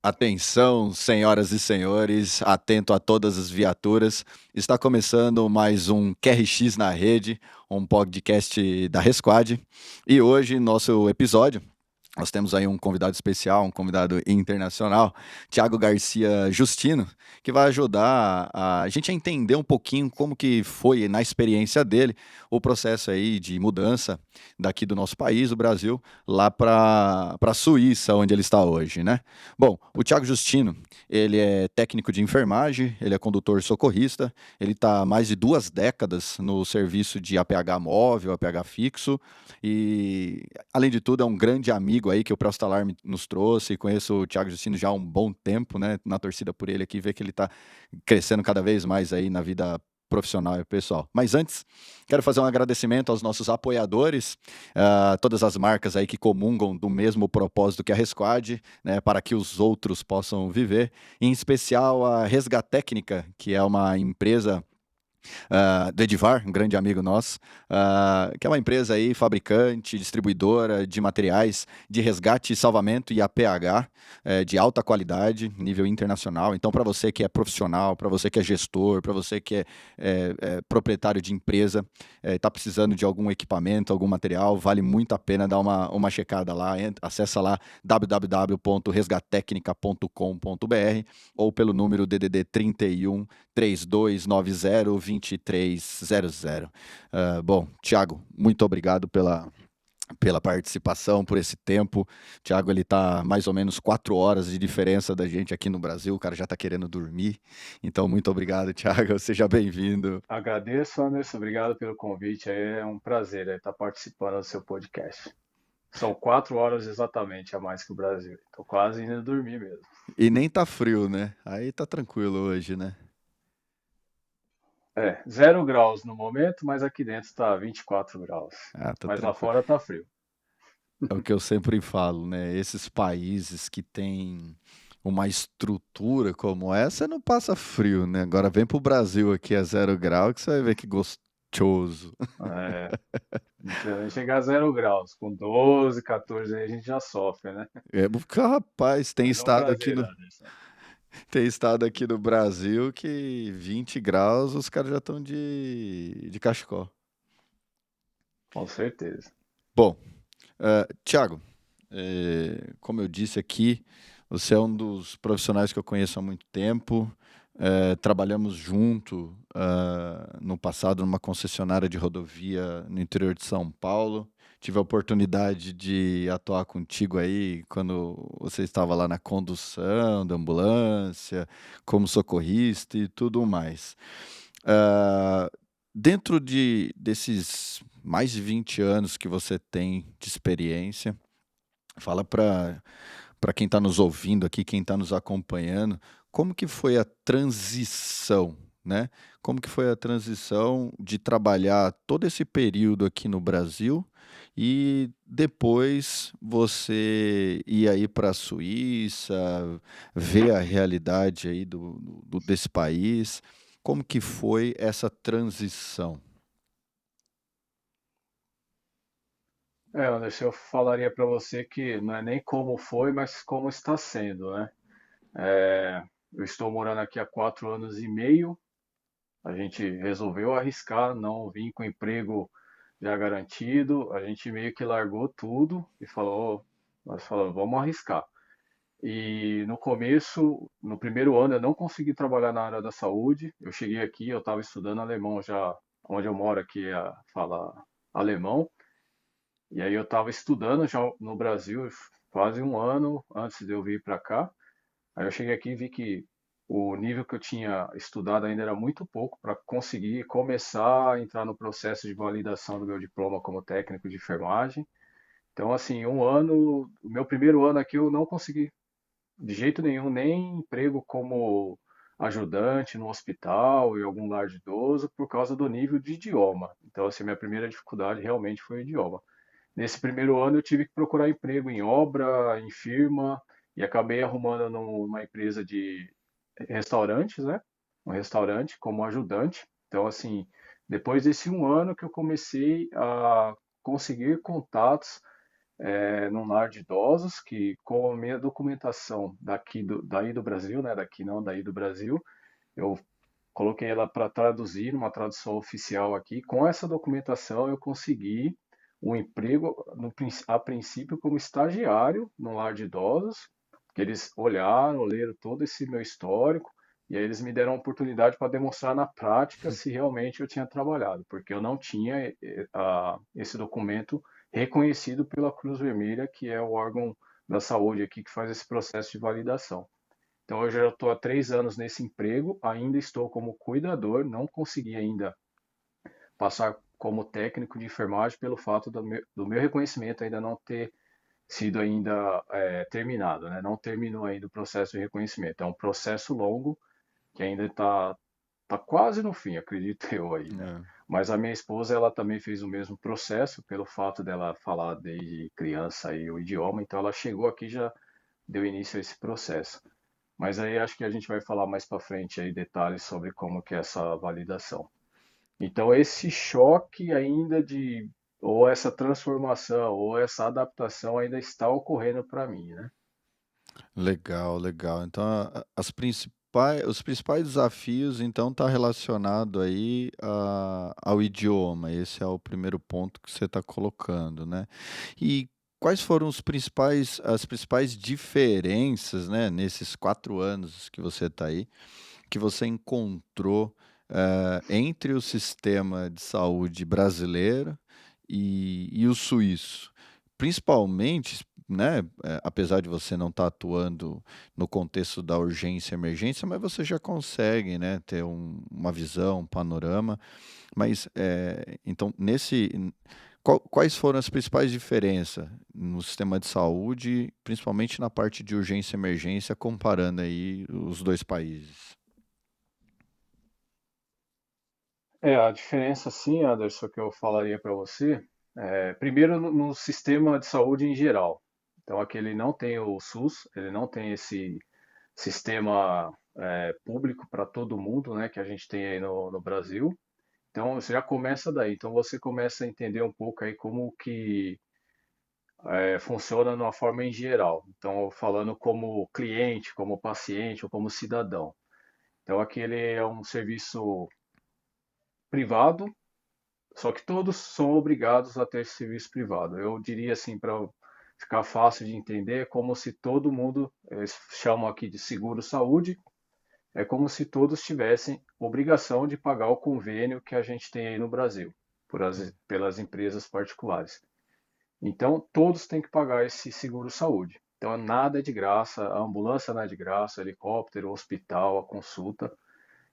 Atenção, senhoras e senhores, atento a todas as viaturas. Está começando mais um QRX na rede, um podcast da Resquad. E hoje, nosso episódio, nós temos aí um convidado especial, um convidado internacional, Thiago Garcia Justino, que vai ajudar a gente a entender um pouquinho como que foi, na experiência dele, o processo aí de mudança daqui do nosso país, o Brasil, lá para a Suíça, onde ele está hoje, né? Bom, o Thiago Justino, ele é técnico de enfermagem, ele é condutor socorrista, ele está há mais de 2 décadas no serviço de APH móvel, APH fixo, e, além de tudo, é um grande amigo aí que o Prosta Alarme nos trouxe. Conheço o Thiago Justino já há um bom tempo, né? Na torcida por ele aqui, ver que ele está crescendo cada vez mais aí na vida profissional e pessoal. Mas antes, quero fazer um agradecimento aos nossos apoiadores, todas as marcas aí que comungam do mesmo propósito que a Resquad, né, para que os outros possam viver, em especial a Resgatécnica, que é uma empresa do Edivar, um grande amigo nosso, que é uma empresa aí, fabricante, distribuidora de materiais de resgate e salvamento e APH, de alta qualidade, nível internacional. Então, para você que é profissional, para você que é gestor, para você que é proprietário de empresa, está precisando de algum equipamento, algum material, vale muito a pena dar uma checada lá. Acessa lá www.resgatecnica.com.br ou pelo número DDD 31 3290-2300. Bom, Thiago, muito obrigado pela participação, por esse tempo. Thiago, ele tá mais ou menos 4 horas de diferença da gente aqui no Brasil, o cara já tá querendo dormir. Então, muito obrigado, Thiago, seja bem-vindo. Agradeço, Anderson. Obrigado pelo convite. É um prazer estar participando do seu podcast. São 4 horas exatamente a mais que o Brasil. Estou quase indo dormir mesmo. E nem tá frio, né? Aí tá tranquilo hoje, né? 0 graus no momento, mas aqui dentro está 24 graus. Ah, tá Mas lá tranquilo. fora está frio. É o que eu sempre falo, né? Esses países que têm uma estrutura como essa, não passa frio, né? Agora vem pro Brasil aqui a 0 grau que você vai ver que gostoso. É, não precisa nem chegar a 0 graus. Com 12, 14 aí a gente já sofre, né? Porque, rapaz, Mas é um prazer, Anderson. tem estado aqui no Brasil que 20 graus os caras já estão de cachecol. Com certeza. Bom, Thiago, como eu disse aqui, você é um dos profissionais que eu conheço há muito tempo. Trabalhamos junto no passado numa concessionária de rodovia no interior de São Paulo. Tive a oportunidade de atuar contigo aí quando você estava lá na condução da ambulância, como socorrista e tudo mais. Ah, Dentro desses mais de 20 anos que você tem de experiência, fala para quem está nos ouvindo aqui, quem está nos acompanhando, como que foi a transição, né? Como que foi a transição de trabalhar todo esse período aqui no Brasil e depois você ir aí para a Suíça, ver a realidade aí desse país. Como que foi essa transição? Anderson, eu falaria para você que não é nem como foi, mas como está sendo, né? Eu estou morando aqui há 4 anos e meio. A gente resolveu arriscar, não vim com emprego já garantido. A gente meio que largou tudo e nós falamos, vamos arriscar. E no começo, no primeiro ano, eu não consegui trabalhar na área da saúde. Eu cheguei aqui, eu estava estudando alemão já, onde eu moro aqui, fala alemão. E aí eu estava estudando já no Brasil, quase um ano antes de eu vir para cá. Aí eu cheguei aqui e vi que o nível que eu tinha estudado ainda era muito pouco para conseguir começar a entrar no processo de validação do meu diploma como técnico de enfermagem. Então, assim, o meu primeiro ano aqui eu não consegui de jeito nenhum, nem emprego como ajudante no hospital e algum lar de idoso por causa do nível de idioma. Então, assim, minha primeira dificuldade realmente foi o idioma. Nesse primeiro ano eu tive que procurar emprego em obra, em firma, e acabei arrumando numa empresa de restaurantes, né? Um restaurante como ajudante. Então, assim, depois desse um ano que eu comecei a conseguir contatos num lar de idosos, que com a minha documentação daí do Brasil, né? Daqui não, daí do Brasil, eu coloquei ela para traduzir, uma tradução oficial aqui. Com essa documentação, eu consegui um emprego, a princípio, como estagiário no lar de idosos, que eles olharam, leram todo esse meu histórico, e aí eles me deram a oportunidade para demonstrar na prática se realmente eu tinha trabalhado, porque eu não tinha esse documento reconhecido pela Cruz Vermelha, que é o órgão da saúde aqui que faz esse processo de validação. Então, eu já estou há 3 anos nesse emprego, ainda estou como cuidador, não consegui ainda passar como técnico de enfermagem pelo fato do meu reconhecimento ainda não ter sido ainda terminado, né? Não terminou ainda o processo de reconhecimento. É um processo longo que ainda tá quase no fim, acredito eu aí, né? É. Mas a minha esposa, ela também fez o mesmo processo, pelo fato dela falar desde criança aí o idioma, então ela chegou aqui e já deu início a esse processo. Mas aí acho que a gente vai falar mais para frente aí detalhes sobre como que é essa validação. Então esse choque ainda ou essa transformação ou essa adaptação ainda está ocorrendo para mim, né? Legal, legal. Então, os principais desafios, então, tá relacionado aí ao idioma. Esse é o primeiro ponto que você está colocando, né? E quais foram as principais diferenças, né, nesses 4 anos que você está aí, que você encontrou entre o sistema de saúde brasileiro e o suíço? Principalmente, né, apesar de você não estar atuando no contexto da urgência e emergência, mas você já consegue, né, ter uma visão, um panorama. Mas, então, quais foram as principais diferenças no sistema de saúde, principalmente na parte de urgência e emergência, comparando aí os dois países? A diferença sim, Anderson, que eu falaria para você, primeiro no sistema de saúde em geral. Então aqui ele não tem o SUS, ele não tem esse sistema público para todo mundo, né, que a gente tem aí no Brasil. Então você já começa daí. Então você começa a entender um pouco aí como que funciona de uma forma em geral. Então falando como cliente, como paciente ou como cidadão. Então aqui ele é um serviço privado, só que todos são obrigados a ter esse serviço privado. Eu diria assim, para ficar fácil de entender, é como se todo mundo, eles chamam aqui de seguro-saúde, é como se todos tivessem obrigação de pagar o convênio que a gente tem aí no Brasil, pelas empresas particulares. Então, todos têm que pagar esse seguro-saúde. Então, nada é de graça, a ambulância não é de graça, o helicóptero, o hospital, a consulta.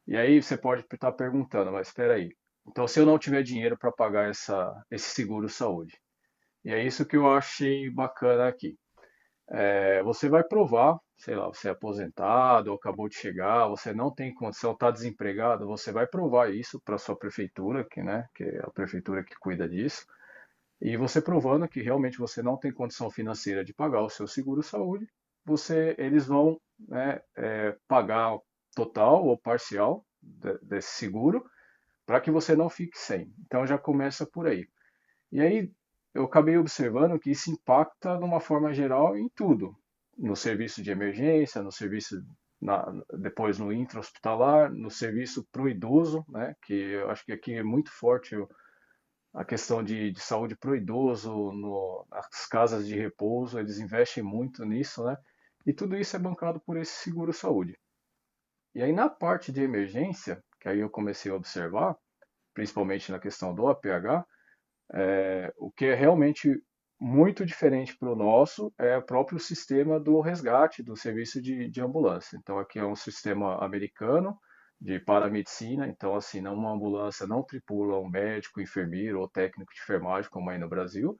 E aí você pode estar perguntando, mas espera aí. Então, se eu não tiver dinheiro para pagar esse seguro-saúde, e é isso que eu achei bacana aqui. Você vai provar, sei lá, você é aposentado ou acabou de chegar, você não tem condição, está desempregado, você vai provar isso para sua prefeitura, que é a prefeitura que cuida disso, e você provando que realmente você não tem condição financeira de pagar o seu seguro-saúde, eles vão, né, pagar total ou parcial desse seguro para que você não fique sem. Então já começa por aí. E aí eu acabei observando que isso impacta de uma forma geral em tudo, no serviço de emergência, no serviço depois no intra-hospitalar, no serviço para o idoso, né, que eu acho que aqui é muito forte a questão de saúde para o idoso, nas casas de repouso, eles investem muito nisso, né? E tudo isso é bancado por esse seguro-saúde. E aí na parte de emergência, que aí eu comecei a observar, principalmente na questão do APH, o que é realmente muito diferente para o nosso é o próprio sistema do resgate, do serviço de ambulância. Então, aqui é um sistema americano de paramedicina. Então, assim, uma ambulância não tripula um médico, enfermeiro ou técnico de enfermagem, como aí no Brasil,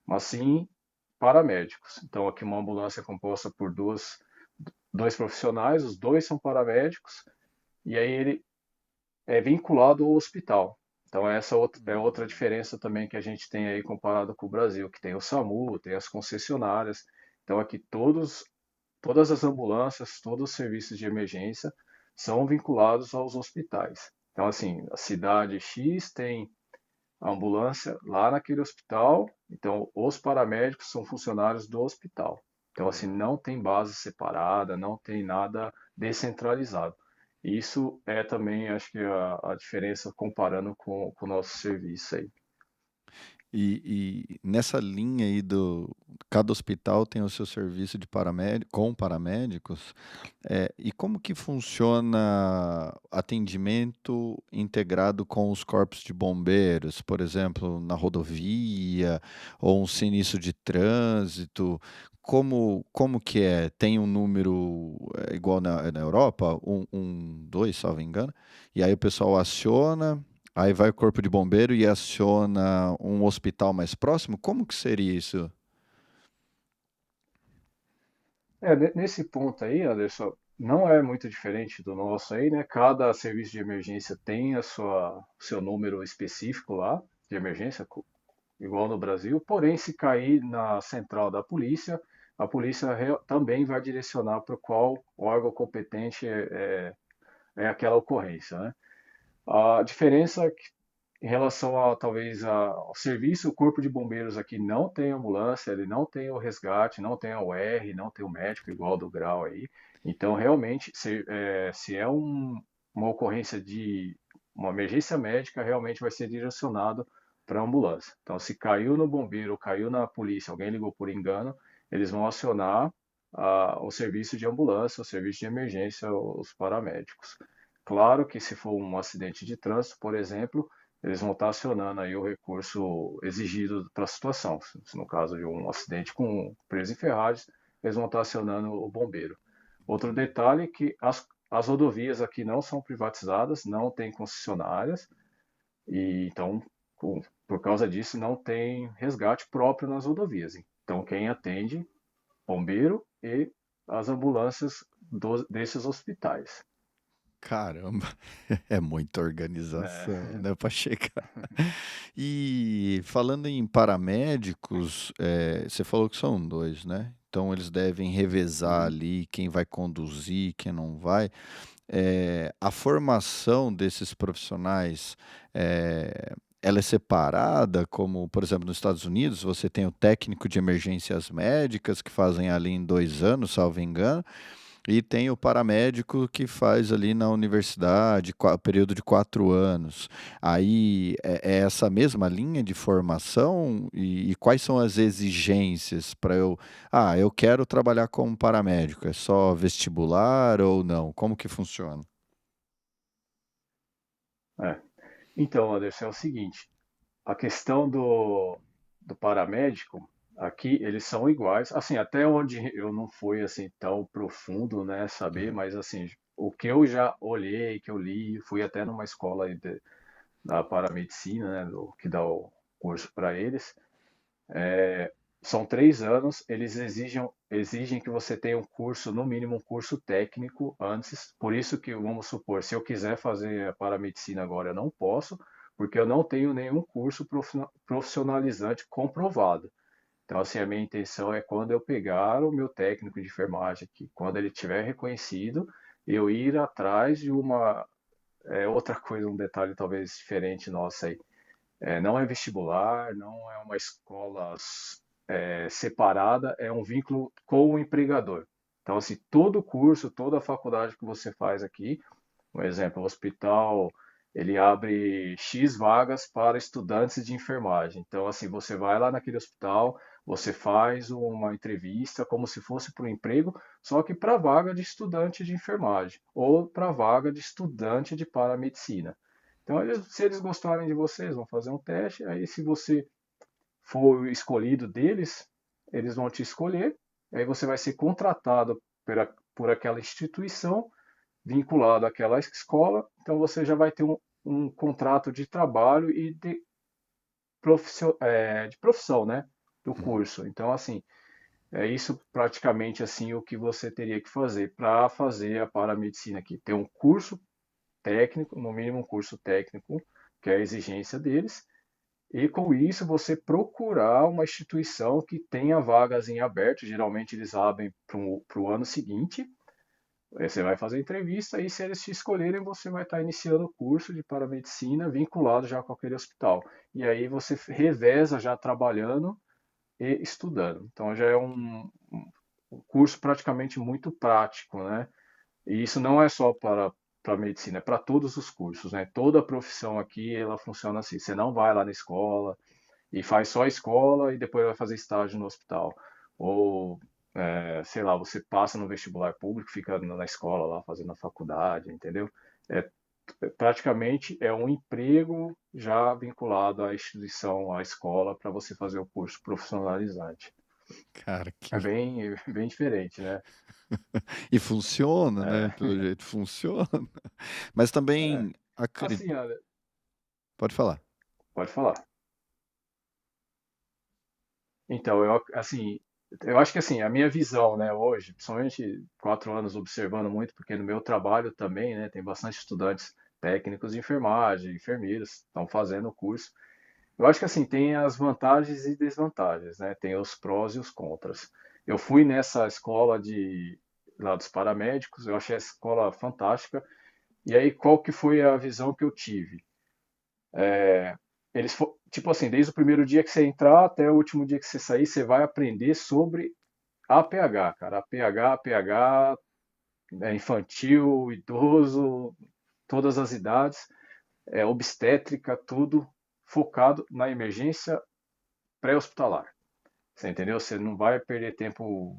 mas sim paramédicos. Então, aqui uma ambulância é composta por dois profissionais, os dois são paramédicos, e aí ele é vinculado ao hospital. Então essa é outra diferença também que a gente tem aí comparado com o Brasil, que tem o SAMU, tem as concessionárias. Então aqui todas as ambulâncias, todos os serviços de emergência são vinculados aos hospitais. Então assim, a cidade X tem a ambulância lá naquele hospital, então os paramédicos são funcionários do hospital. Então, assim, não tem base separada, não tem nada descentralizado. Isso é também, acho que, a diferença comparando com o nosso serviço aí. E nessa linha aí cada hospital tem o seu serviço de paramédico, com paramédicos, e como que funciona atendimento integrado com os corpos de bombeiros, por exemplo, na rodovia ou um sinistro de trânsito? Como que é? Tem um número igual na Europa, 112, salvo engano, e aí o pessoal aciona. Aí vai o corpo de bombeiro e aciona um hospital mais próximo? Como que seria isso? Nesse ponto aí, Anderson, não é muito diferente do nosso aí, né? Cada serviço de emergência tem o seu número específico lá de emergência, igual no Brasil. Porém, se cair na central da polícia, a polícia também vai direcionar para qual órgão competente é aquela ocorrência, né? A diferença é que, em relação a talvez ao serviço, o Corpo de Bombeiros aqui não tem ambulância, ele não tem o resgate, não tem a UR, não tem o médico igual do Grau aí. Então, realmente, se é uma ocorrência de uma emergência médica, realmente vai ser direcionado para a ambulância. Então, se caiu no bombeiro, caiu na polícia, alguém ligou por engano, eles vão acionar o serviço de ambulância, o serviço de emergência, os paramédicos. Claro que se for um acidente de trânsito, por exemplo, eles vão estar acionando aí o recurso exigido para a situação. Se no caso de um acidente com preso em ferragens, eles vão estar acionando o bombeiro. Outro detalhe é que as rodovias aqui não são privatizadas, não tem concessionárias, e então, por causa disso, não tem resgate próprio nas rodovias. Então, quem atende, bombeiro e as ambulâncias desses hospitais. Caramba, é muita organização, É. né, para chegar. E falando em paramédicos, você falou que são dois, né? Então eles devem revezar Uhum. ali quem vai conduzir, quem não vai. A formação desses profissionais, ela é separada, como, por exemplo, nos Estados Unidos, você tem o técnico de emergências médicas, que fazem ali em 2 anos, salvo engano, e tem o paramédico que faz ali na universidade, período de 4 anos. Aí é essa mesma linha de formação e quais são as exigências para eu. Ah, eu quero trabalhar como paramédico. É só vestibular ou não? Como que funciona? É. Então, Anderson, é o seguinte, a questão do paramédico, aqui eles são iguais, assim, até onde eu não fui assim tão profundo, né, saber, mas assim, o que eu já olhei, que eu li, fui até numa escola aí da paramedicina, né, que dá o curso para eles, são 3 anos, eles exigem que você tenha um curso, no mínimo um curso técnico antes. Por isso que, vamos supor, se eu quiser fazer a paramedicina agora, eu não posso, porque eu não tenho nenhum curso profissionalizante comprovado. Então, assim, a minha intenção é quando eu pegar o meu técnico de enfermagem aqui, quando ele tiver reconhecido, eu ir atrás de outra coisa, um detalhe talvez diferente nosso aí. Não é vestibular, não é uma escola separada, é um vínculo com o empregador. Então, assim, todo curso, toda faculdade que você faz aqui, um exemplo, o hospital, ele abre X vagas para estudantes de enfermagem. Então, assim, você vai lá naquele hospital, você faz uma entrevista como se fosse para o emprego, só que para vaga de estudante de enfermagem ou para vaga de estudante de paramedicina. Então, se eles gostarem de vocês, vão fazer um teste. Aí, se você for o escolhido deles, eles vão te escolher. Aí você vai ser contratado por aquela instituição, vinculado àquela escola. Então, você já vai ter um contrato de trabalho e de profissão, né? Do curso. Então, assim, é isso praticamente assim o que você teria que fazer para fazer a paramedicina aqui. Ter um curso técnico, no mínimo um curso técnico, que é a exigência deles, e com isso você procurar uma instituição que tenha vagas em aberto, geralmente eles abrem para o ano seguinte. Aí você vai fazer entrevista e se eles te escolherem, você vai estar iniciando o curso de paramedicina vinculado já com aquele hospital. E aí você reveza já trabalhando e estudando. Então já é um curso praticamente muito prático, né? E isso não é só para medicina, é para todos os cursos, né? Toda profissão aqui ela funciona assim. Você não vai lá na escola e faz só a escola e depois vai fazer estágio no hospital. Ou, sei lá, você passa no vestibular público, fica na escola lá fazendo a faculdade, entendeu? É, praticamente é um emprego já vinculado à instituição, à escola, para você fazer o curso profissionalizante. Cara, É que. bem, bem diferente, né? E funciona, né? É, Pelo jeito funciona. Mas é. também acredito. Assim, olha, Pode falar. pode falar. Então, eu acho que assim, a minha visão, né, hoje, principalmente 4 anos observando muito, porque no meu trabalho também, né, tem bastante estudantes técnicos de enfermagem, enfermeiros, estão fazendo o curso. Eu acho que assim, tem as vantagens e desvantagens, né? Tem os prós e os contras. Eu fui nessa escola de lá dos paramédicos, eu achei a escola fantástica. E aí, qual que foi a visão que eu tive? Tipo assim, desde o primeiro dia que você entrar até o último dia que você sair, você vai aprender sobre APH, cara. APH, infantil, idoso, todas as idades, obstétrica, tudo focado na emergência pré-hospitalar. Você entendeu? Você não vai perder tempo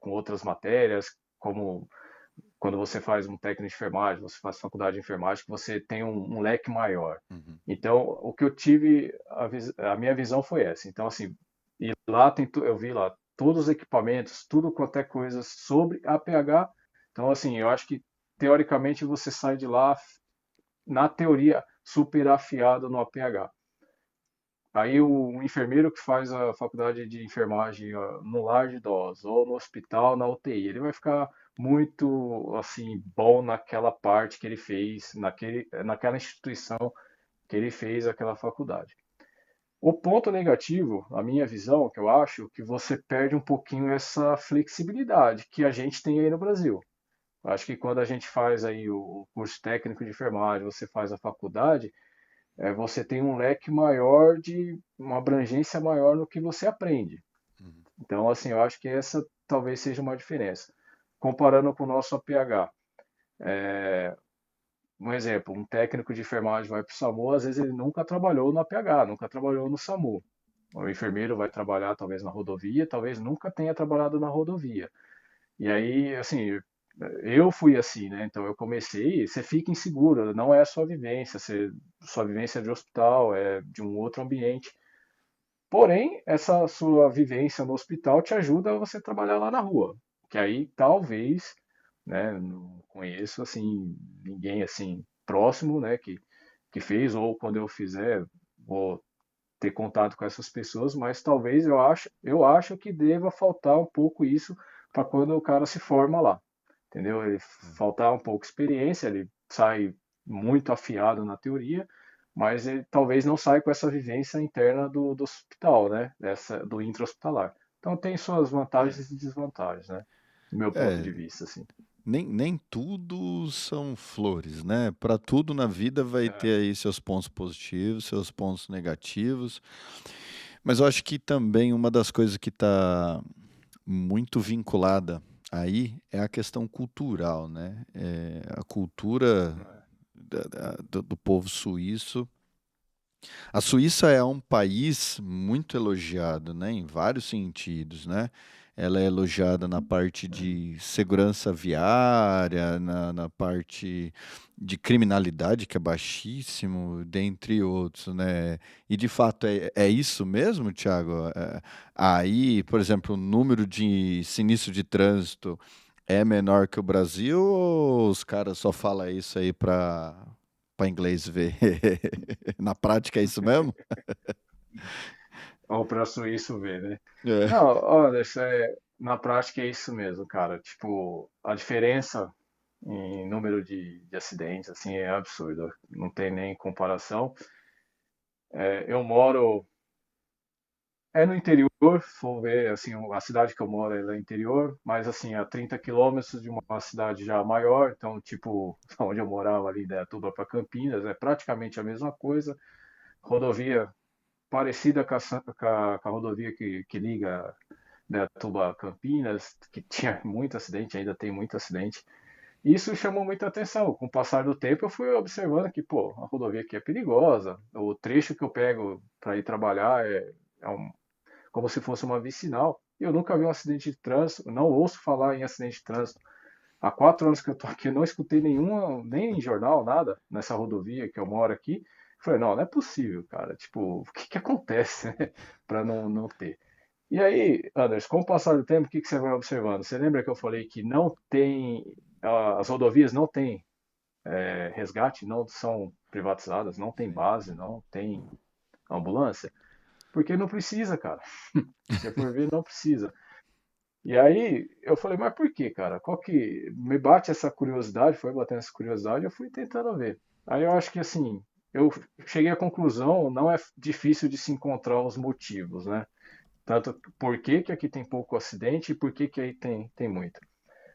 com outras matérias, como quando você faz um técnico de enfermagem, você faz faculdade de enfermagem, que você tem um leque maior. Uhum. Então, o que eu tive, a minha visão foi essa. Então, assim, e lá eu vi lá todos os equipamentos, tudo quanto é coisa sobre APH. Então, assim, eu acho que teoricamente você sai de lá, na teoria, super afiado no APH. Aí o enfermeiro que faz a faculdade de enfermagem no lar de idosos ou no hospital, na UTI, ele vai ficar muito assim bom naquela parte que ele fez, naquela instituição que ele fez aquela faculdade. O ponto negativo, a minha visão, que eu acho, que você perde um pouquinho essa flexibilidade que a gente tem aí no Brasil. Eu acho que quando a gente faz aí o curso técnico de enfermagem, você faz a faculdade, você tem um leque maior de uma abrangência maior no que você aprende. Uhum. Então, assim, eu acho que essa talvez seja uma diferença. Comparando com o nosso APH, um exemplo, um técnico de enfermagem vai para o SAMU, às vezes ele nunca trabalhou no APH, nunca trabalhou no SAMU. O enfermeiro vai trabalhar talvez na rodovia, talvez nunca tenha trabalhado na rodovia. E aí, assim, eu fui assim, né? Então eu comecei, você fica inseguro, não é a sua vivência, sua vivência é de hospital, é de um outro ambiente. Porém, essa sua vivência no hospital te ajuda a você trabalhar lá na rua, que aí talvez, né, não conheço assim ninguém assim próximo, né, que fez ou quando eu fizer vou ter contato com essas pessoas, mas talvez eu acho que deva faltar um pouco isso para quando o cara se forma lá, entendeu? Ele faltar um pouco de experiência, ele sai muito afiado na teoria, mas ele talvez não saia com essa vivência interna do hospital, né? Do intra-hospitalar. Então tem suas É. vantagens e desvantagens, né? Do meu ponto É, de vista, assim. nem tudo são flores, né? Para tudo na vida vai É, ter aí seus pontos positivos, seus pontos negativos. Mas eu acho que também uma das coisas que está muito vinculada aí é a questão cultural, né? A cultura do povo suíço. A Suíça é um país muito elogiado, né, em vários sentidos, né? Ela é elogiada na parte de segurança viária, na parte de criminalidade, que é baixíssimo, dentre outros, né? E de fato é isso mesmo, Thiago? Aí, por exemplo, o número de sinistro de trânsito é menor que o Brasil ou os caras só falam isso aí para inglês ver? Na prática é isso mesmo? ou para suíço ver, né? É. Não, olha, na prática é isso mesmo, cara. Tipo, a diferença. em número de acidentes, assim, é absurdo, não tem nem comparação. Eu moro no interior, se for ver, assim, a cidade que eu moro ela é interior, mas assim, a 30 quilômetros de uma cidade já maior, então, tipo, onde eu morava ali, Indaiatuba para Campinas, é praticamente a mesma coisa. Rodovia parecida com a rodovia que liga Indaiatuba a Campinas, que tinha muito acidente, ainda tem muito acidente. Isso chamou muita atenção. Com o passar do tempo, eu fui observando que, pô, a rodovia aqui é perigosa. O trecho que eu pego para ir trabalhar é como se fosse uma vicinal. Eu nunca vi um acidente de trânsito, não ouço falar em acidente de trânsito. Há 4 anos que eu tô aqui, eu não escutei nenhuma, nem em jornal, nada, nessa rodovia que eu moro aqui. Falei, não, não é possível, cara. Tipo, o que que acontece, né? Para não ter. E aí, Anderson, com o passar do tempo, o que que você vai observando? Você lembra que eu falei que não tem, as rodovias não têm resgate, não são privatizadas, não tem Sim. base, não tem ambulância? Porque não precisa, cara. Se for ver, não precisa. E aí eu falei, mas por que, cara? Qual que me bate essa curiosidade? Foi batendo essa curiosidade, eu fui tentando ver. Aí eu acho que assim, eu cheguei à conclusão, não é difícil de se encontrar os motivos, né? Tanto por que que aqui tem pouco acidente e por que que aí tem muito.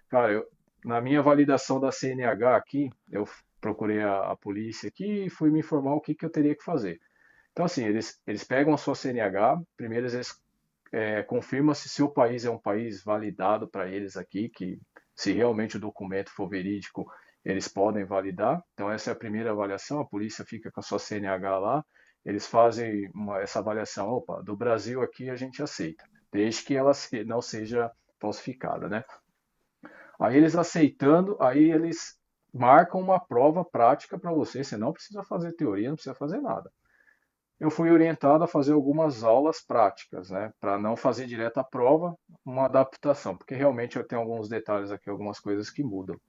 Cara, na minha validação da CNH aqui, eu procurei a polícia aqui e fui me informar o que que eu teria que fazer. Então, assim, eles pegam a sua CNH, primeiro eles confirmam se o país é um país validado para eles aqui, que se realmente o documento for verídico, eles podem validar. Então, essa é a primeira avaliação, a polícia fica com a sua CNH lá, eles fazem essa avaliação, opa, do Brasil aqui a gente aceita, desde que ela não seja falsificada, né? Aí eles aceitando, aí eles marcam uma prova prática para você não precisa fazer teoria, não precisa fazer nada. Eu fui orientado a fazer algumas aulas práticas, né, para não fazer direto a prova, uma adaptação, porque realmente eu tenho alguns detalhes aqui, algumas coisas que mudam.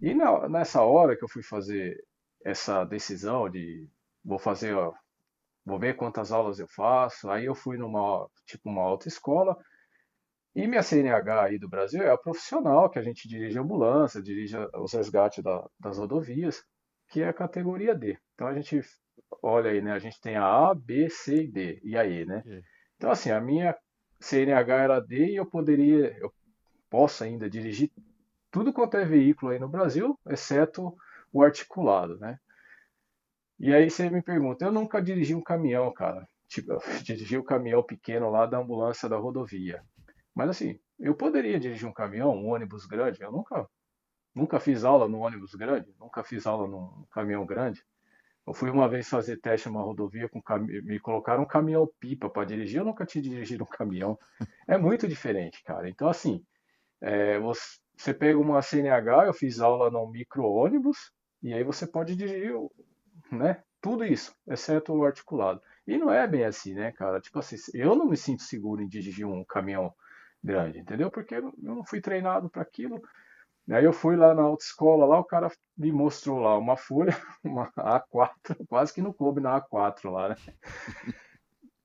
E nessa hora que eu fui fazer essa decisão de vou fazer, ó, vou ver quantas aulas eu faço, aí eu fui numa, tipo, uma autoescola, e minha CNH aí do Brasil é a profissional, que a gente dirige ambulância, dirige os resgates das rodovias, que é a categoria D. Então a gente olha aí, né? A gente tem a A, B, C e D, e a E, né? É. Então assim, a minha CNH era D e eu posso ainda dirigir tudo quanto é veículo aí no Brasil, exceto o articulado, né? E aí você me pergunta, eu nunca dirigi um caminhão, cara. Tipo, eu dirigi o caminhão pequeno lá da ambulância da rodovia. Mas assim, eu poderia dirigir um caminhão, um ônibus grande. Eu nunca fiz aula no ônibus grande, nunca fiz aula num caminhão grande. Eu fui uma vez fazer teste numa rodovia me colocaram um caminhão pipa para dirigir. Eu nunca tinha dirigido um caminhão. É muito diferente, cara. Então assim, você pega uma CNH, eu fiz aula no micro-ônibus e aí você pode dirigir, né? Tudo isso, exceto o articulado. E não é bem assim, né, cara? Tipo assim, eu não me sinto seguro em dirigir um caminhão grande, entendeu? Porque eu não fui treinado para aquilo. Aí eu fui lá na autoescola, lá o cara me mostrou lá uma folha, uma A4, quase que não coube na A4 lá, né?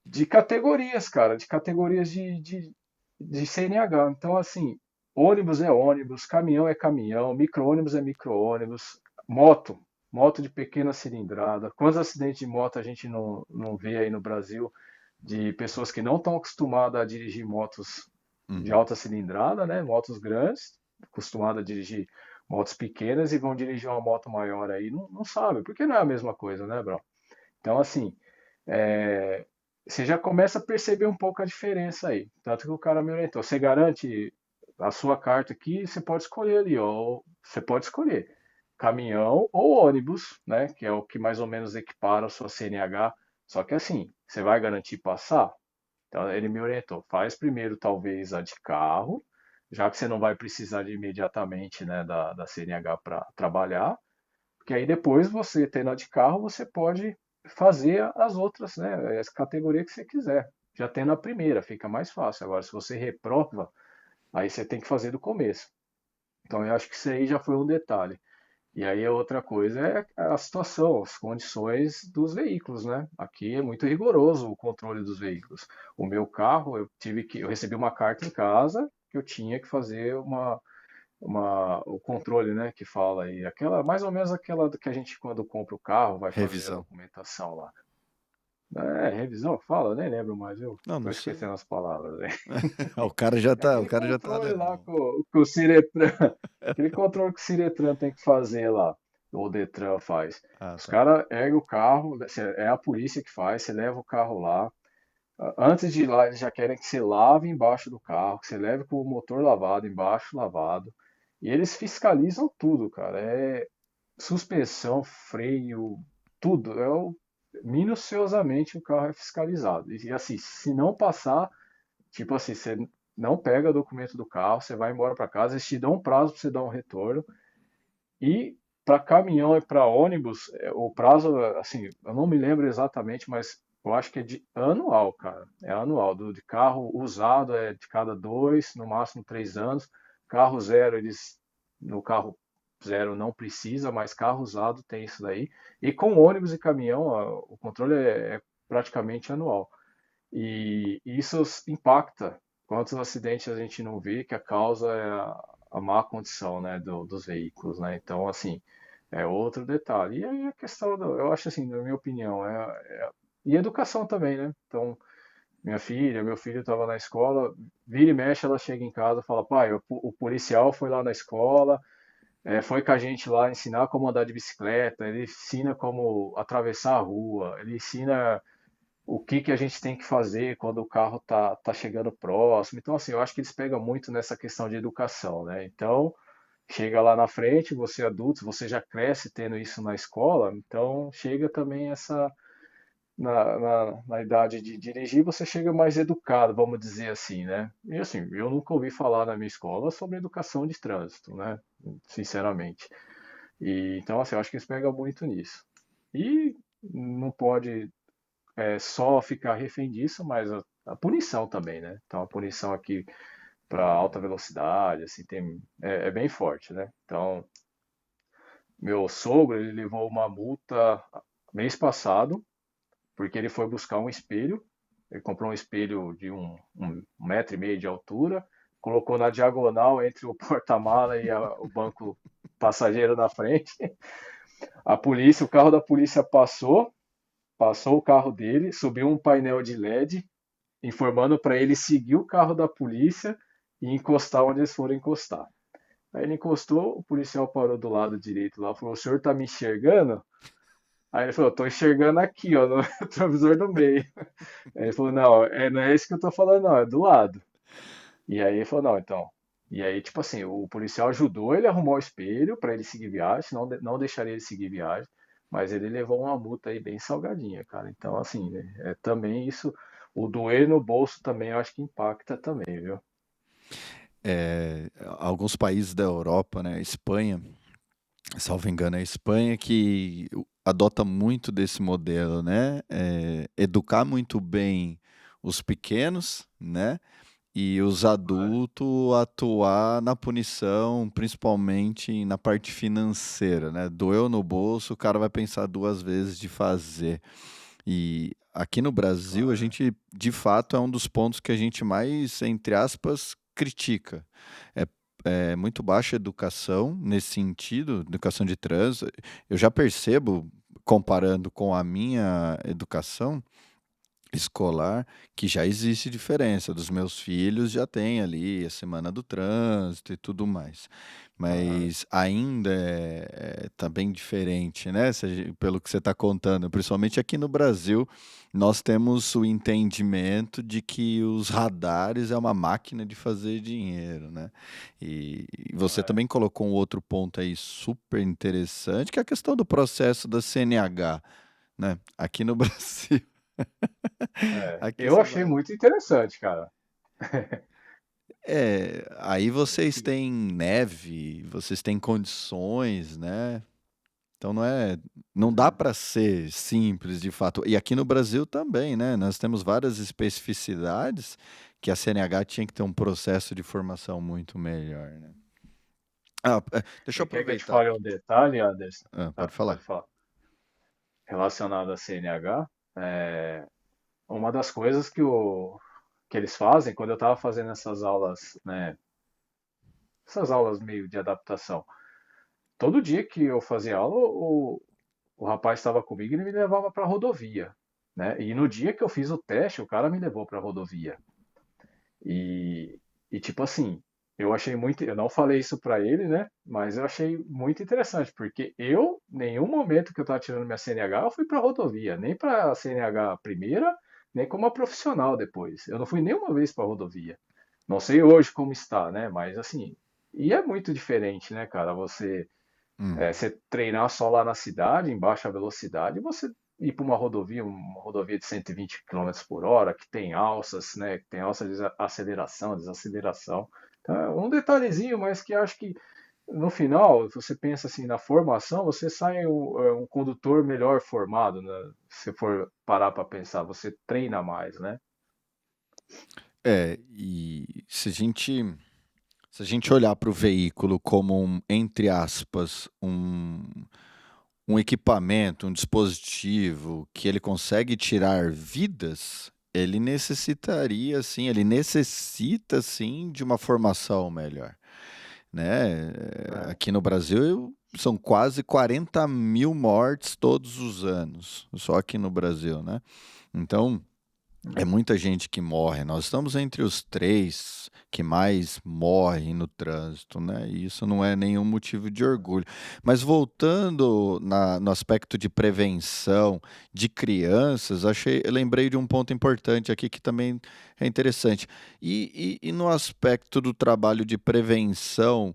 De categorias, cara, de categorias de CNH. Então, assim, ônibus é ônibus, caminhão é caminhão, micro-ônibus é micro-ônibus, moto de pequena cilindrada. Quantos acidentes de moto a gente não vê aí no Brasil de pessoas que não estão acostumadas a dirigir motos de Uhum. alta cilindrada, né? Motos grandes, acostumadas a dirigir motos pequenas e vão dirigir uma moto maior aí, não sabe, porque não é a mesma coisa, né, bro? Então, assim, é, você já começa a perceber um pouco a diferença aí. Tanto que o cara me orientou. Você garante a sua carta aqui, você pode escolher ali, ó. Você pode escolher caminhão ou ônibus, né? Que é o que mais ou menos equipara a sua CNH. Só que assim, você vai garantir passar? Então ele me orientou. Faz primeiro talvez a de carro, já que você não vai precisar de imediatamente, né, da CNH para trabalhar. Porque aí depois você tendo a de carro, você pode fazer as outras, né? As categorias que você quiser. Já tendo a primeira, fica mais fácil. Agora, se você reprova, aí você tem que fazer do começo. Então, eu acho que isso aí já foi um detalhe. E aí a outra coisa é a situação, as condições dos veículos, né? Aqui é muito rigoroso o controle dos veículos. O meu carro, eu recebi uma carta em casa que eu tinha que fazer o controle, né, que fala aí, aquela, mais ou menos aquela que a gente quando compra o carro vai fazer a Revisão. documentação lá. É, revisão, fala, eu nem lembro mais, eu Não, tô não sei. esquecendo as palavras, né? É O aquele cara já tá controle lá alemão. que o Ciretran, aquele controle que o Ciretran tem que fazer lá, ou o Detran faz. Ah, Os tá. caras erguem o carro, é a polícia que faz, você leva o carro lá. Antes de ir lá, eles já querem que você lave embaixo do carro, que você leve com o motor lavado, embaixo lavado. E eles fiscalizam tudo, cara. É suspensão, freio, tudo. Minuciosamente o carro é fiscalizado. E assim, se não passar, tipo assim, você não pega o documento do carro, você vai embora para casa, eles te dão um prazo para você dar um retorno. E para caminhão e para ônibus, o prazo, assim, eu não me lembro exatamente, mas eu acho que é de anual, cara. É anual. De carro usado é de cada 2, no máximo 3 anos. Carro zero, no carro zero não precisa, mas carro usado tem isso daí. E com ônibus e caminhão, ó, o controle é praticamente anual. E isso impacta quantos acidentes a gente não vê, que a causa é a má condição, né, dos veículos, né? Então, assim, é outro detalhe. E aí a questão, eu acho assim, na minha opinião, e educação também, né? Então, meu filho estava na escola, vira e mexe, ela chega em casa e fala, pai, o policial foi lá na escola, foi com a gente lá ensinar como andar de bicicleta, ele ensina como atravessar a rua, ele ensina o que que a gente tem que fazer quando o carro tá chegando próximo. Então, assim, eu acho que eles pegam muito nessa questão de educação, né? Então, chega lá na frente, você é adulto, você já cresce tendo isso na escola, então chega também na idade de dirigir, você chega mais educado, vamos dizer assim, né? E assim, eu nunca ouvi falar na minha escola sobre educação de trânsito, né? Sinceramente. E, então, assim, eu acho que eles pegam muito nisso. E não pode só ficar refém disso, mas a punição também, né? Então a punição aqui para alta velocidade, assim, é bem forte, né? Então, meu sogro, ele levou uma multa mês passado, porque ele foi buscar um espelho, ele comprou um espelho de um metro e meio de altura, colocou na diagonal entre o porta-mala e o banco passageiro na frente. A polícia, o carro da polícia passou o carro dele, subiu um painel de LED informando para ele seguir o carro da polícia e encostar onde eles foram encostar. Aí ele encostou, o policial parou do lado direito lá, falou: "O senhor tá me enxergando?" Aí ele falou: "Tô enxergando aqui, ó, no retrovisor do meio." Aí ele falou: "Não, não é isso que eu tô falando, não, é do lado." E aí ele falou: "Não, então." E aí, tipo assim, o policial ajudou ele a arrumar o espelho para ele seguir viagem, senão não deixaria ele seguir viagem. Mas ele levou uma multa aí bem salgadinha, cara. Então, assim, né, também isso, o doer no bolso também eu acho que impacta também, viu? Alguns países da Europa, né? Espanha, salvo engano, é a Espanha que adota muito desse modelo, né? Educar muito bem os pequenos, né? E os adultos atuar na punição, principalmente na parte financeira, né? Doeu no bolso, o cara vai pensar duas vezes de fazer. E aqui no Brasil, a É, gente, de fato, é um dos pontos que a gente mais, entre aspas, critica. É, é muito baixa a educação nesse sentido, educação de trânsito. Eu já percebo, comparando com a minha educação, escolar, que já existe diferença. Dos meus filhos já tem ali a semana do trânsito e tudo mais. aham. Mas ainda tá bem diferente, né? Pelo que você está contando. Principalmente aqui no Brasil, nós temos o entendimento de que os radares é uma máquina de fazer dinheiro, né? E você É, também colocou um outro ponto aí super interessante, que é a questão do processo da CNH, né? Aqui no Brasil. Aqui Eu você achei vai. muito interessante, cara. Aí vocês têm neve, vocês têm condições, né? Então não dá Uhum. para ser simples de fato. E aqui no Brasil também, né? Nós temos várias especificidades que a CNH tinha que ter um processo de formação muito melhor, né? Deixa eu E quer que eu te aproveitar. fale um detalhe, Anderson? Pode Pode falar. falar. Relacionado à CNH, uma das coisas que eles fazem, quando eu estava fazendo essas aulas, né, essas aulas meio de adaptação. Todo dia que eu fazia aula, o rapaz estava comigo e ele me levava para a rodovia, né? E no dia que eu fiz o teste, o cara me levou para a rodovia. E, e tipo assim, eu achei muito, eu não falei isso para ele, né? Mas eu achei muito interessante, porque eu, nenhum momento que eu estava tirando minha CNH, eu fui para a rodovia, nem para a CNH primeira, nem como a profissional depois. Eu não fui nenhuma vez para a rodovia. Não sei hoje como está, né? Mas assim, e é muito diferente, né, cara? Hum. Você treinar só lá na cidade, em baixa velocidade, e você ir para uma rodovia de 120 km por hora, que tem alças, né? Que tem alça de aceleração, desaceleração. Então, é um detalhezinho, mas que acho que no final, você pensa assim, na formação, você sai um condutor melhor formado, né? Se for parar para pensar, você treina mais, né? E se a gente olhar para o veículo como um, entre aspas, um equipamento, um dispositivo que ele consegue tirar vidas, ele necessita sim de uma formação melhor, né? É, Aqui no Brasil são quase 40 mil mortes todos os anos, só aqui no Brasil, né? Então, é muita gente que morre. Nós estamos entre os três que mais morrem no trânsito, né? E isso não é nenhum motivo de orgulho. Mas voltando no aspecto de prevenção de crianças, eu lembrei de um ponto importante aqui que também é interessante. E no aspecto do trabalho de prevenção,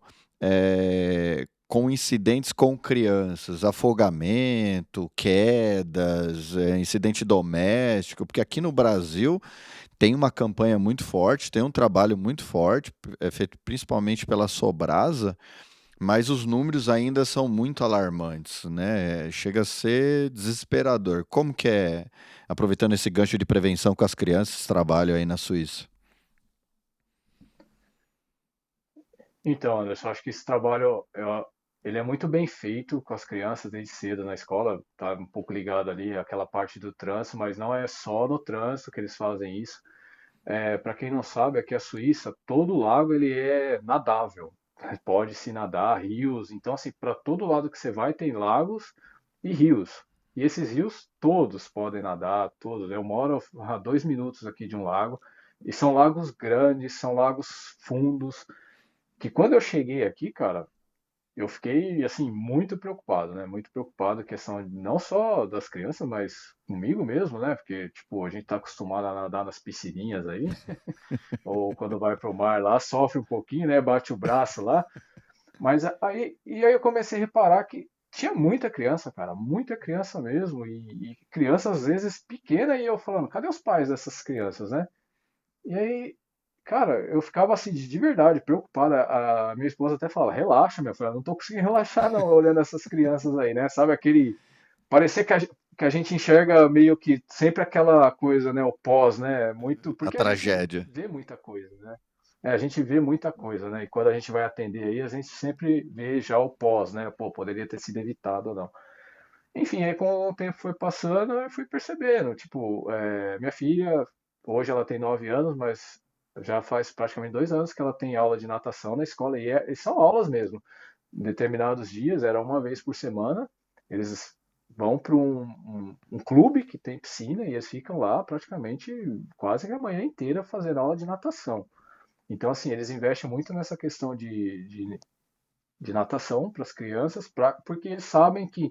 com incidentes com crianças, afogamento, quedas, incidente doméstico, porque aqui no Brasil tem uma campanha muito forte, tem um trabalho muito forte, feito principalmente pela Sobrasa, mas os números ainda são muito alarmantes, né? Chega a ser desesperador. Como que é, aproveitando esse gancho de prevenção com as crianças, esse trabalho aí na Suíça? então, Anderson, acho que esse trabalho ele é muito bem feito com as crianças desde cedo na escola. Tá um pouco ligado ali àquela parte do trânsito, mas não é só no trânsito que eles fazem isso. Para quem não sabe, aqui a Suíça, todo lago ele é nadável. Pode-se nadar, rios. Então, assim, para todo lado que você vai tem lagos e rios. E esses rios todos podem nadar, todos. Eu moro a 2 minutos aqui de um lago. E são lagos grandes, são lagos fundos que quando eu cheguei aqui, cara, eu fiquei assim muito preocupado, né? Muito preocupado, questão não só das crianças, mas comigo mesmo, né? Porque tipo, a gente tá acostumado a nadar nas piscininhas aí, ou quando vai pro mar lá, sofre um pouquinho, né? Bate o braço lá, mas aí eu comecei a reparar que tinha muita criança, cara, muita criança mesmo, e criança às vezes pequena, e eu falando, cadê os pais dessas crianças, né? E aí, cara, eu ficava assim, de verdade, preocupada. A minha esposa até fala, relaxa, minha filha, eu não tô conseguindo relaxar não, olhando essas crianças aí, né? Sabe aquele. Parecer que a gente enxerga meio que sempre aquela coisa, né? O pós, né? Muito. A Porque a gente tragédia. vê muita coisa, né? A gente vê muita coisa, né? E quando a gente vai atender aí, a gente sempre vê já o pós, né? Pô, poderia ter sido evitado ou não. Enfim, aí com o tempo foi passando, eu fui percebendo, tipo, minha filha, hoje ela tem 9 anos, mas já faz praticamente 2 anos que ela tem aula de natação na escola, e são aulas mesmo. Em determinados dias, era uma vez por semana, eles vão para um clube que tem piscina e eles ficam lá praticamente quase que a manhã inteira fazendo aula de natação. Então, assim, eles investem muito nessa questão de natação para as crianças, porque eles sabem que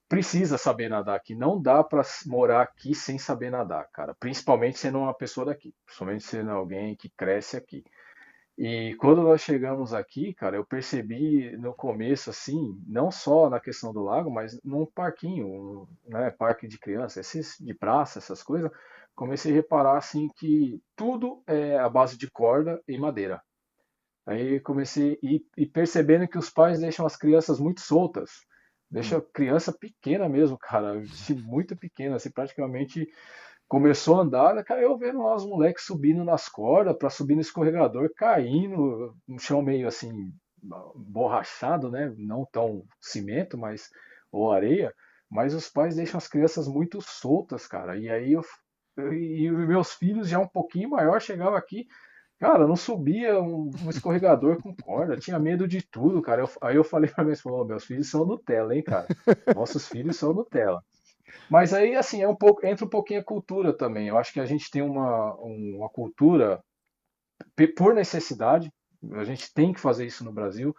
precisa saber nadar aqui. Não dá para morar aqui sem saber nadar, cara. Principalmente sendo uma pessoa daqui. Principalmente sendo alguém que cresce aqui. E quando nós chegamos aqui, cara, eu percebi no começo, assim, não só na questão do lago, mas num parquinho, né, parque de criança, esses de praça, essas coisas, comecei a reparar, assim, que tudo é a base de corda e madeira. Aí comecei a ir percebendo que os pais deixam as crianças muito soltas. Deixa a criança pequena mesmo, cara, muito pequena, assim, praticamente começou a andar, cara, eu vendo lá os moleques subindo nas cordas, para subir no escorregador, caindo no chão meio assim, borrachado, né? Não tão cimento, mas ou areia, mas os pais deixam as crianças muito soltas, cara. E aí e os meus filhos já um pouquinho maior chegavam aqui, Cara, não subia um escorregador com corda, tinha medo de tudo, cara. Aí eu falei pra minha esposa, "Ô, meus filhos são Nutella, hein, cara? Nossos filhos são Nutella." Mas aí, assim, entra um pouquinho a cultura também. Eu acho que a gente tem uma cultura por necessidade, a gente tem que fazer isso no Brasil,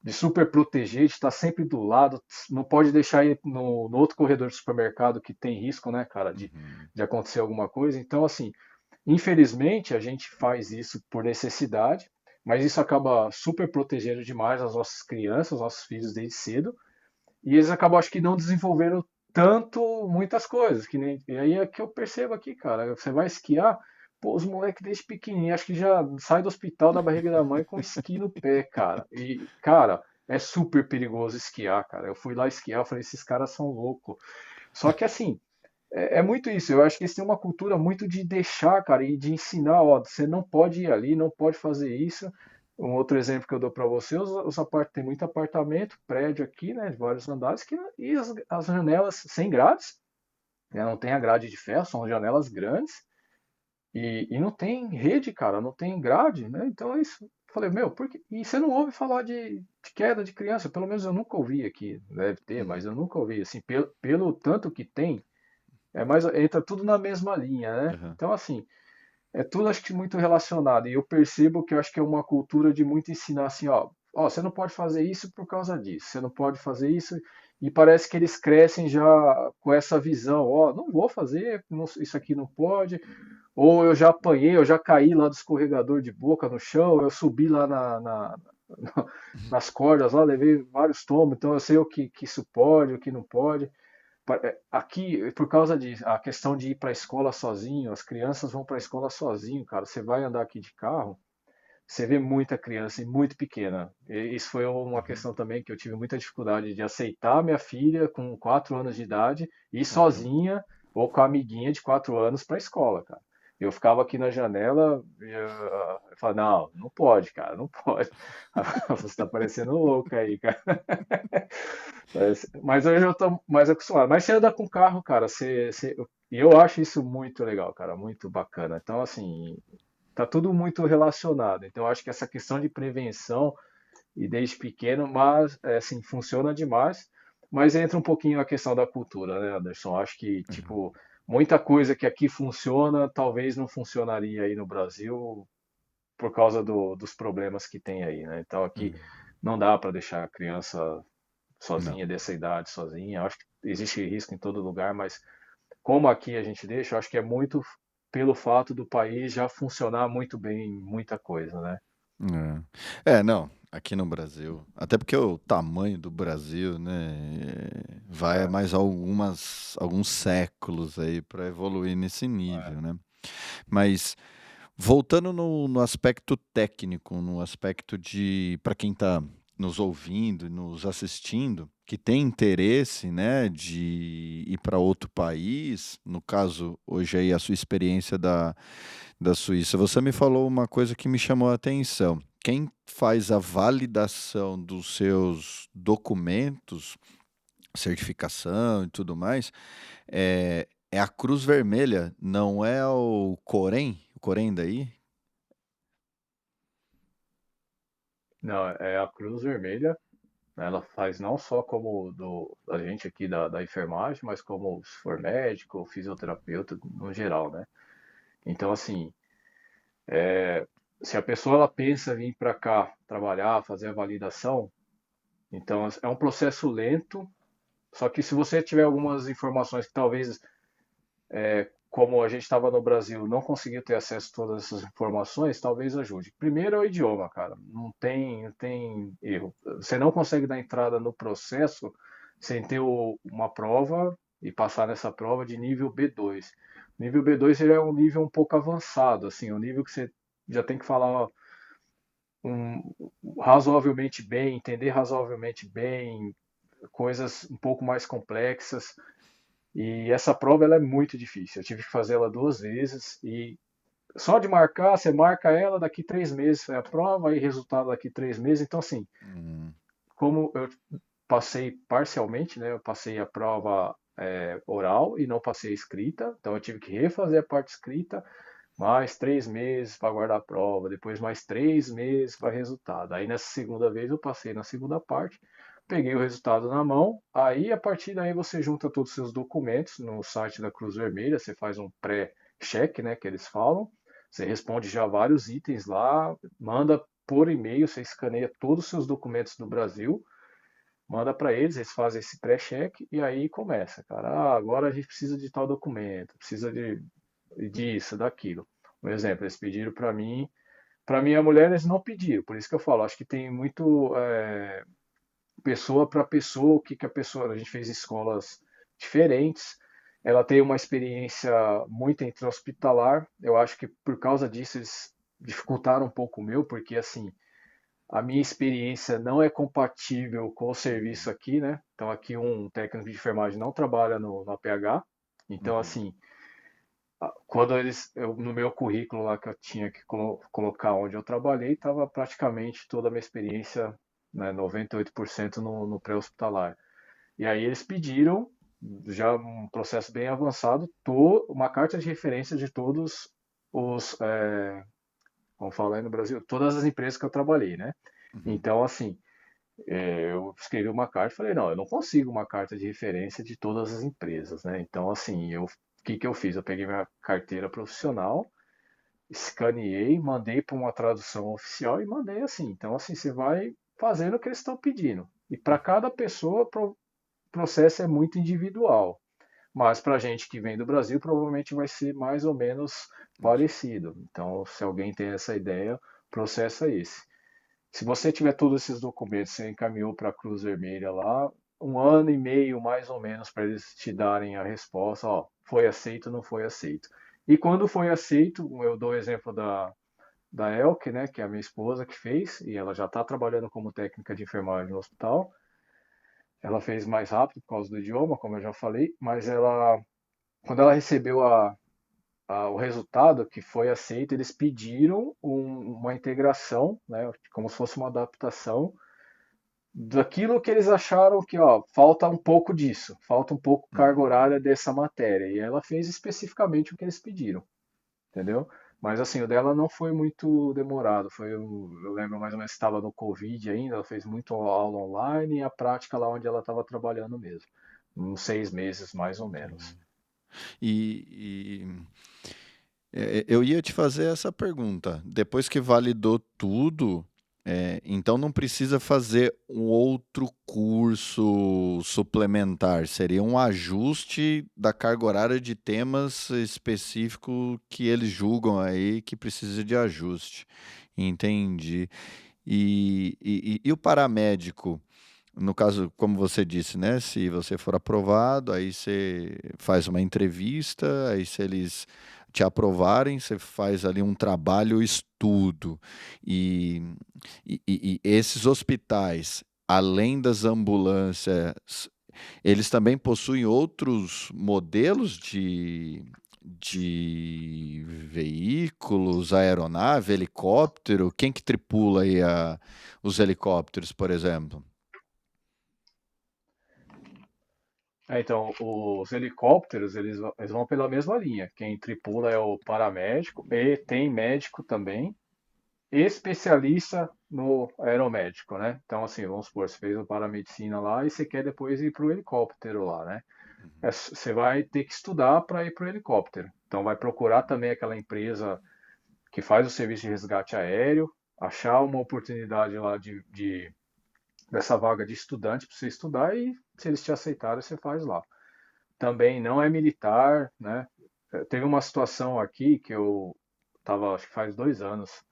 de super proteger, de estar sempre do lado, não pode deixar ir no outro corredor do supermercado que tem risco, né, cara, Uhum. de acontecer alguma coisa. Então, assim, infelizmente, a gente faz isso por necessidade, mas isso acaba super protegendo demais as nossas crianças, os nossos filhos desde cedo, e eles acabam, acho que, não desenvolveram tanto muitas coisas. Que nem, e aí é que eu percebo aqui, cara. Você vai esquiar, pô, os moleques desde pequenininho, acho que já sai do hospital da barriga da mãe com esqui no pé, cara. E, cara, é super perigoso esquiar, cara. Eu fui lá esquiar, eu falei, esses caras são loucos. Só que assim, é muito isso. Eu acho que eles têm uma cultura muito de deixar, cara, e de ensinar, ó, você não pode ir ali, não pode fazer isso. Um outro exemplo que eu dou para você, tem muito apartamento, prédio aqui, né, de vários andares, e as janelas sem grades, né, não tem a grade de ferro, são janelas grandes, e não tem rede, cara, não tem grade, né? Então é isso. Eu falei, meu, por quê? E você não ouve falar de queda de criança, pelo menos eu nunca ouvi aqui, deve ter, Hum. mas eu nunca ouvi, assim, pelo tanto que tem, entra tudo na mesma linha, né? Aham. Então, assim, é tudo acho que muito relacionado. E eu percebo que eu acho que é uma cultura de muito ensinar assim, ó, você não pode fazer isso por causa disso, você não pode fazer isso. E parece que eles crescem já com essa visão, ó, não vou fazer, isso aqui não pode. Ou eu já apanhei, eu já caí lá do escorregador de boca no chão, eu subi lá nas cordas lá, levei vários tomos, então eu sei que isso pode, o que não pode. Aqui, por causa disso, a questão de ir para a escola sozinho, as crianças vão para a escola sozinho, cara. Você vai andar aqui de carro, você vê muita criança e muito pequena. E isso foi uma Uhum. questão também que eu tive muita dificuldade de aceitar minha filha com 4 anos de idade ir Caramba. sozinha ou com a amiguinha de 4 anos para a escola, cara. Eu ficava aqui na janela e eu falava, não, não pode, cara, não pode. Você está parecendo louca aí, cara. Mas eu já tô mais acostumado. Mas você anda com carro, cara, e eu acho isso muito legal, cara, muito bacana. Então, assim, tá tudo muito relacionado. Então, eu acho que essa questão de prevenção e desde pequeno, mas assim, funciona demais. Mas entra um pouquinho a questão da cultura, né, Anderson? Eu acho que, Uhum. tipo, muita coisa que aqui funciona, talvez não funcionaria aí no Brasil por causa dos problemas que tem aí, né? Então, aqui Uhum. não dá para deixar a criança Não. sozinha, dessa idade sozinha. Eu acho que existe risco em todo lugar, mas como aqui a gente deixa, eu acho que é muito pelo fato do país já funcionar muito bem em muita coisa, né? Não, aqui no Brasil, até porque o tamanho do Brasil, né, vai É, mais alguns séculos aí para evoluir nesse é. nível, né? Mas voltando no aspecto técnico, no aspecto de para quem está nos ouvindo e nos assistindo, que tem interesse, né, de ir para outro país, no caso, hoje aí a sua experiência da Suíça, você me falou uma coisa que me chamou a atenção. Quem faz a validação dos seus documentos, certificação e tudo mais, é a Cruz Vermelha, não é o Corém daí? Não, é a Cruz Vermelha. Ela faz não só como a gente aqui da enfermagem, mas como se for médico, fisioterapeuta, no geral, né? Então, assim, se a pessoa ela pensa em vir para cá trabalhar, fazer a validação, então é um processo lento. Só que se você tiver algumas informações que talvez, como a gente estava no Brasil, não conseguiu ter acesso a todas essas informações, talvez ajude. Primeiro é o idioma, cara. Não tem erro. Você não consegue dar entrada no processo sem ter uma prova e passar nessa prova de nível B2. Nível B2 ele é um nível um pouco avançado, assim, um nível que você já tem que falar um, razoavelmente bem, entender razoavelmente bem, coisas um pouco mais complexas. E essa prova ela é muito difícil. Eu tive que fazer ela 2 vezes e só de marcar, você marca ela daqui 3 meses é a prova e resultado daqui 3 meses. Então assim, Hum. como eu passei parcialmente, né? Eu passei a prova oral e não passei a escrita, então eu tive que refazer a parte escrita, mais 3 meses para guardar a prova, depois mais 3 meses para resultado. Aí nessa segunda vez eu passei na segunda parte, peguei o resultado na mão, aí a partir daí você junta todos os seus documentos no site da Cruz Vermelha, você faz um pré-check, né, que eles falam, você responde já vários itens lá, manda por e-mail, você escaneia todos os seus documentos do Brasil, manda para eles, eles fazem esse pré-check e aí começa, cara. Ah, agora a gente precisa de tal documento, precisa de disso, daquilo. Um exemplo, eles pediram para mim a mulher eles não pediram, por isso que eu falo, acho que tem muito pessoa para pessoa, o que que a pessoa, a gente fez escolas diferentes, ela tem uma experiência muito intra-hospitalar, eu acho que por causa disso eles dificultaram um pouco o meu, porque assim, a minha experiência não é compatível com o serviço aqui, né? Então aqui um técnico de enfermagem não trabalha no APH, então Uhum. assim, quando no meu currículo lá que eu tinha que colocar onde eu trabalhei, estava praticamente toda a minha experiência, né, 98% no pré-hospitalar. E aí eles pediram, já um processo bem avançado, uma carta de referência de todos os, vamos falar aí no Brasil, todas as empresas que eu trabalhei, né? Uhum. Então, assim, eu escrevi uma carta e falei, não, eu não consigo uma carta de referência de todas as empresas, né? Então, assim, o que que eu fiz? Eu peguei minha carteira profissional, escaneei, mandei para uma tradução oficial e mandei assim. Então, assim, você vai fazendo o que eles estão pedindo. E para cada pessoa, o processo é muito individual. Mas para a gente que vem do Brasil, provavelmente vai ser mais ou menos parecido. Então, se alguém tem essa ideia, o processo é esse. Se você tiver todos esses documentos, você encaminhou para a Cruz Vermelha lá, 1 ano e meio mais ou menos para eles te darem a resposta, ó, foi aceito ou não foi aceito. E quando foi aceito, eu dou o exemplo da Elke, né, que é a minha esposa que fez, e ela já está trabalhando como técnica de enfermagem no hospital. Ela fez mais rápido por causa do idioma, como eu já falei, mas quando ela recebeu o resultado que foi aceito, eles pediram uma integração, né, como se fosse uma adaptação daquilo que eles acharam que, ó, falta um pouco disso, falta um pouco carga Uhum. horária dessa matéria. E ela fez especificamente o que eles pediram, entendeu? Mas assim, o dela não foi muito demorado. Eu lembro mais ou menos que estava no Covid ainda, ela fez muito aula online e a prática lá onde ela estava trabalhando mesmo. Uns 6 meses mais ou menos. Entendi. E, eu ia te fazer essa pergunta. Depois que validou tudo, então não precisa fazer um outro curso suplementar. Seria um ajuste da carga horária de temas específicos que eles julgam aí que precisa de ajuste. Entendi. E o paramédico? No caso, como você disse, né? Se você for aprovado, aí você faz uma entrevista, aí se eles te aprovarem, você faz ali um trabalho estudo. E, e esses hospitais, além das ambulâncias, eles também possuem outros modelos de veículos, aeronave, helicóptero. Quem que tripula aí os helicópteros, por exemplo? Então, os helicópteros, eles vão pela mesma linha. Quem tripula é o paramédico e tem médico também, especialista no aeromédico, né? Então, assim, vamos supor, você fez o paramedicina lá e você quer depois ir para o helicóptero lá, né? Você vai ter que estudar para ir para o helicóptero. Então, vai procurar também aquela empresa que faz o serviço de resgate aéreo, achar uma oportunidade lá dessa vaga de estudante para você estudar e, se eles te aceitarem, você faz lá. Também não é militar, né? Teve uma situação aqui que eu estava, acho que faz 2 anos,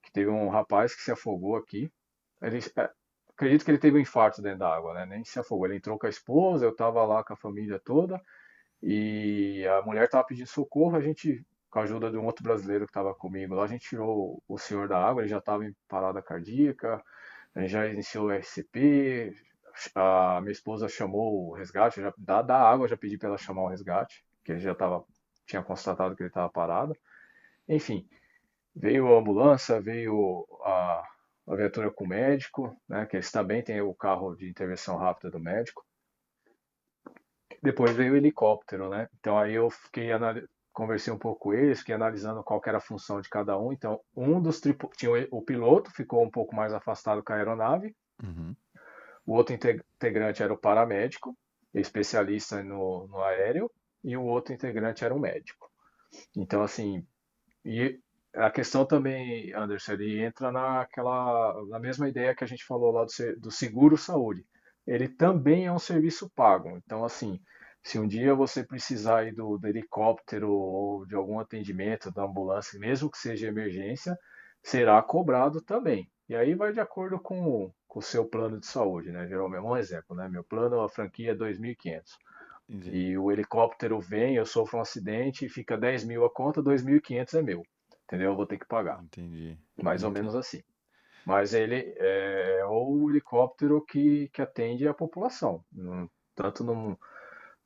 que teve um rapaz que se afogou aqui. Acredito que ele teve um infarto dentro da água, né? Nem se afogou. Ele entrou com a esposa, eu estava lá com a família toda e a mulher estava pedindo socorro. A gente, com a ajuda de um outro brasileiro que estava comigo lá, a gente tirou o senhor da água. Ele já estava em parada cardíaca, a gente já iniciou o RCP. A minha esposa chamou o resgate, da água eu já pedi para ela chamar o resgate, que ele já tinha constatado que ele estava parado. Enfim, veio a ambulância, veio a viatura com o médico, né, que eles também têm o carro de intervenção rápida do médico. Depois veio o helicóptero, né? Então aí eu fiquei conversei um pouco com eles, fiquei analisando qual que era a função de cada um. Então, tinha o piloto, ficou um pouco mais afastado com a aeronave. Uhum. O outro integrante era o paramédico, especialista no aéreo, e o outro integrante era o médico. Então, assim, e a questão também, Anderson, ele entra na mesma ideia que a gente falou lá do seguro saúde. Ele também é um serviço pago. Então, assim, se um dia você precisar aí do helicóptero ou de algum atendimento da ambulância, mesmo que seja emergência, será cobrado também. E aí vai de acordo com o seu plano de saúde, né? Geralmente, um exemplo, né? Meu plano, a franquia é 2.500. Entendi. E o helicóptero vem, eu sofro um acidente e fica 10.000 a conta, 2.500 é meu. Entendeu? Eu vou ter que pagar. Entendi. Mais ou Entendi. menos assim. Mas ele é o helicóptero que atende a população. Tanto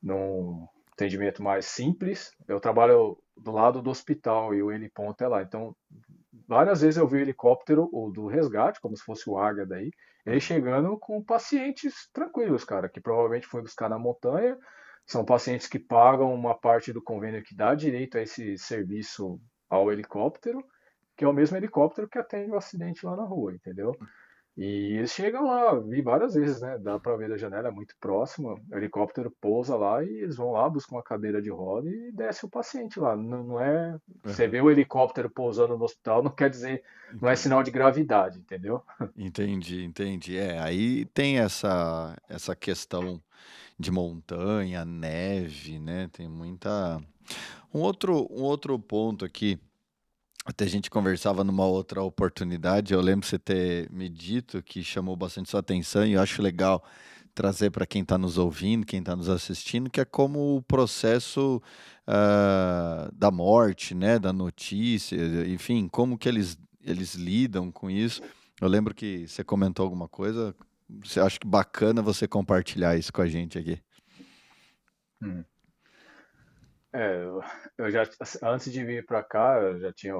num atendimento mais simples. Eu trabalho do lado do hospital e o heliponto é lá. Então, várias vezes eu vi o helicóptero, o do resgate, como se fosse o Águia daí, ele Aham. chegando com pacientes tranquilos, cara, que provavelmente foi buscar na montanha. São pacientes que pagam uma parte do convênio que dá direito a esse serviço ao helicóptero, que é o mesmo helicóptero que atende o acidente lá na rua, entendeu? E eles chegam lá, vi várias vezes, né? Dá pra ver da janela, é muito próximo. O helicóptero pousa lá e eles vão lá, buscam uma cadeira de roda e desce o paciente lá. Não, não é. Você Aham. vê o helicóptero pousando no hospital, não quer dizer. Não é Entendi. sinal de gravidade, entendeu? Entendi, entendi. É, aí tem essa questão de montanha, neve, né? Tem muita. Um outro ponto aqui, até a gente conversava numa outra oportunidade, eu lembro você ter me dito que chamou bastante sua atenção e eu acho legal trazer para quem está nos ouvindo, quem está nos assistindo, que é como o processo da morte, né, da notícia, enfim, como que eles lidam com isso. Eu lembro que você comentou alguma coisa, você acha que bacana você compartilhar isso com a gente aqui. Hum. Eu já, antes de vir para cá, eu já tinha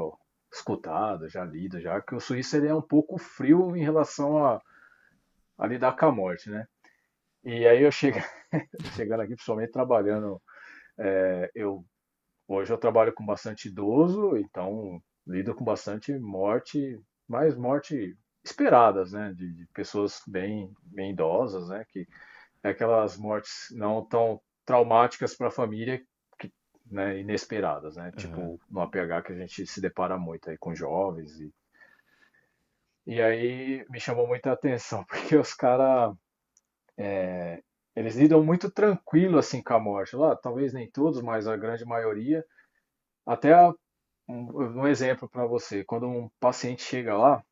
escutado, já lido, já que o suíço ele é um pouco frio em relação a lidar com a morte, né? E aí chegando aqui, principalmente trabalhando, eu hoje eu trabalho com bastante idoso, então lido com bastante morte, mais morte esperadas, né? De pessoas bem idosas, né? Que é aquelas mortes não tão traumáticas para a família, que, né? Inesperadas, né? Aham, Tipo no APH que a gente se depara muito aí com jovens. E aí me chamou muita atenção, porque os caras eles lidam muito tranquilo assim com a morte. Lá, talvez nem todos, mas a grande maioria. Até um exemplo para você, quando um paciente chega lá,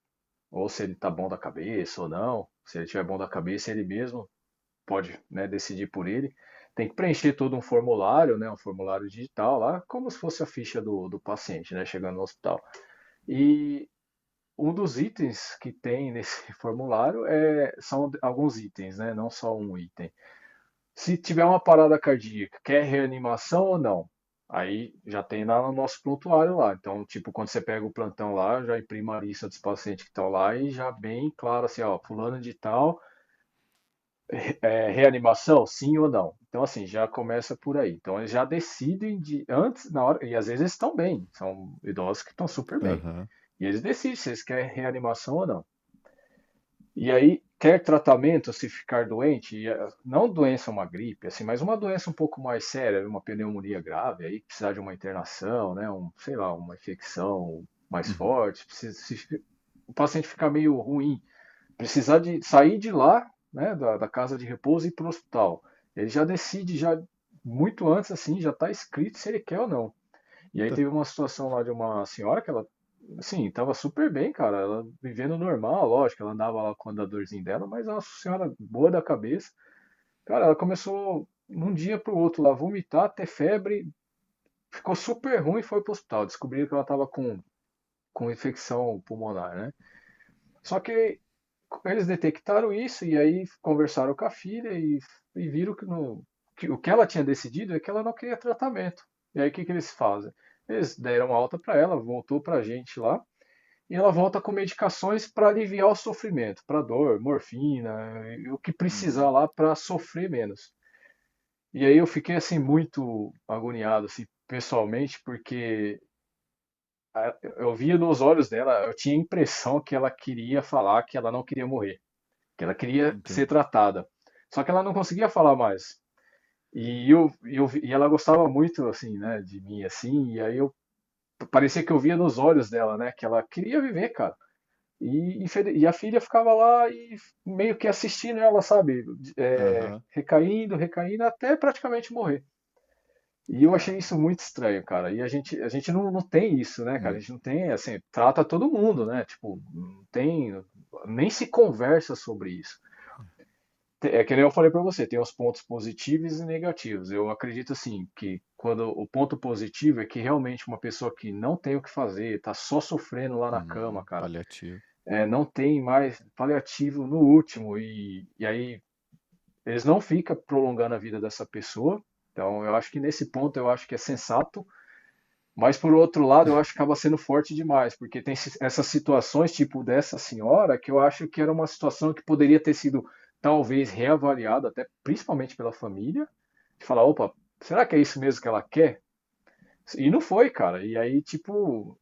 ou se ele está bom da cabeça ou não, se ele estiver bom da cabeça, ele mesmo pode, né, decidir por ele. Tem que preencher todo um formulário, né, um formulário digital lá, como se fosse a ficha do paciente, né, chegando no hospital. E um dos itens que tem nesse formulário são alguns itens, né, não só um item. Se tiver uma parada cardíaca, quer reanimação ou não? Aí já tem lá no nosso prontuário lá. Então, tipo, quando você pega o plantão lá, já imprime a lista dos pacientes que estão lá e já bem claro assim, ó, fulano de tal, reanimação, sim ou não. Então, assim, já começa por aí. Então, eles já decidem antes, na hora, e às vezes eles estão bem, são idosos que estão super bem. aham, E eles decidem se eles querem reanimação ou não. E aí, quer tratamento se ficar doente, não doença uma gripe, assim, mas uma doença um pouco mais séria, uma pneumonia grave, aí precisar de uma internação, né, sei lá, uma infecção mais uhum. forte, se o paciente ficar meio ruim, precisar de sair de lá, né, da casa de repouso e ir para o hospital. Ele já decide já muito antes, assim, já está escrito se ele quer ou não. E aí Tá. teve uma situação lá de uma senhora que ela, assim, tava super bem, cara. Ela vivendo normal, lógico, ela andava lá com o andadorzinho dela, mas é uma senhora boa da cabeça. Cara, ela começou num dia pro outro lá vomitar, ter febre, ficou super ruim e foi pro hospital. Descobriram que ela tava com infecção pulmonar, né? Só que eles detectaram isso e aí conversaram com a filha e viram que o que ela tinha decidido é que ela não queria tratamento. E aí o que eles fazem? Eles deram alta para ela, voltou para a gente lá, e ela volta com medicações para aliviar o sofrimento, para dor, morfina, e o que Hum. precisar lá para sofrer menos. E aí eu fiquei assim muito agoniado, assim, pessoalmente, porque eu via nos olhos dela, eu tinha a impressão que ela queria falar que ela não queria morrer, que ela queria ser Entendi. tratada. Só que ela não conseguia falar mais. E ela gostava muito, assim, né, de mim, assim, e aí parecia que eu via nos olhos dela, né, que ela queria viver, cara. E a filha ficava lá e meio que assistindo ela, sabe, Aham. recaindo, recaindo, até praticamente morrer. E eu achei Cara. isso muito estranho, cara. E a gente não tem isso, né, cara? A Hum. gente não tem, assim, trata todo mundo, né? Tipo, não tem, nem se conversa sobre isso. É que nem eu falei pra você, tem os pontos positivos e negativos. Eu acredito, assim, que quando o ponto positivo é que realmente uma pessoa que não tem o que fazer, tá só sofrendo lá na cama, Uhum. cara, Paliativo. não tem mais paliativo no último, e aí eles não ficam prolongando a vida dessa pessoa. Então, eu acho que nesse ponto eu acho que é sensato. Mas por outro lado, eu acho que acaba sendo forte demais, porque tem essas situações, tipo dessa senhora, que eu acho que era uma situação que poderia ter sido talvez reavaliada, até principalmente pela família, de falar, opa, será que é isso mesmo que ela quer? E não foi, cara. E aí, tipo,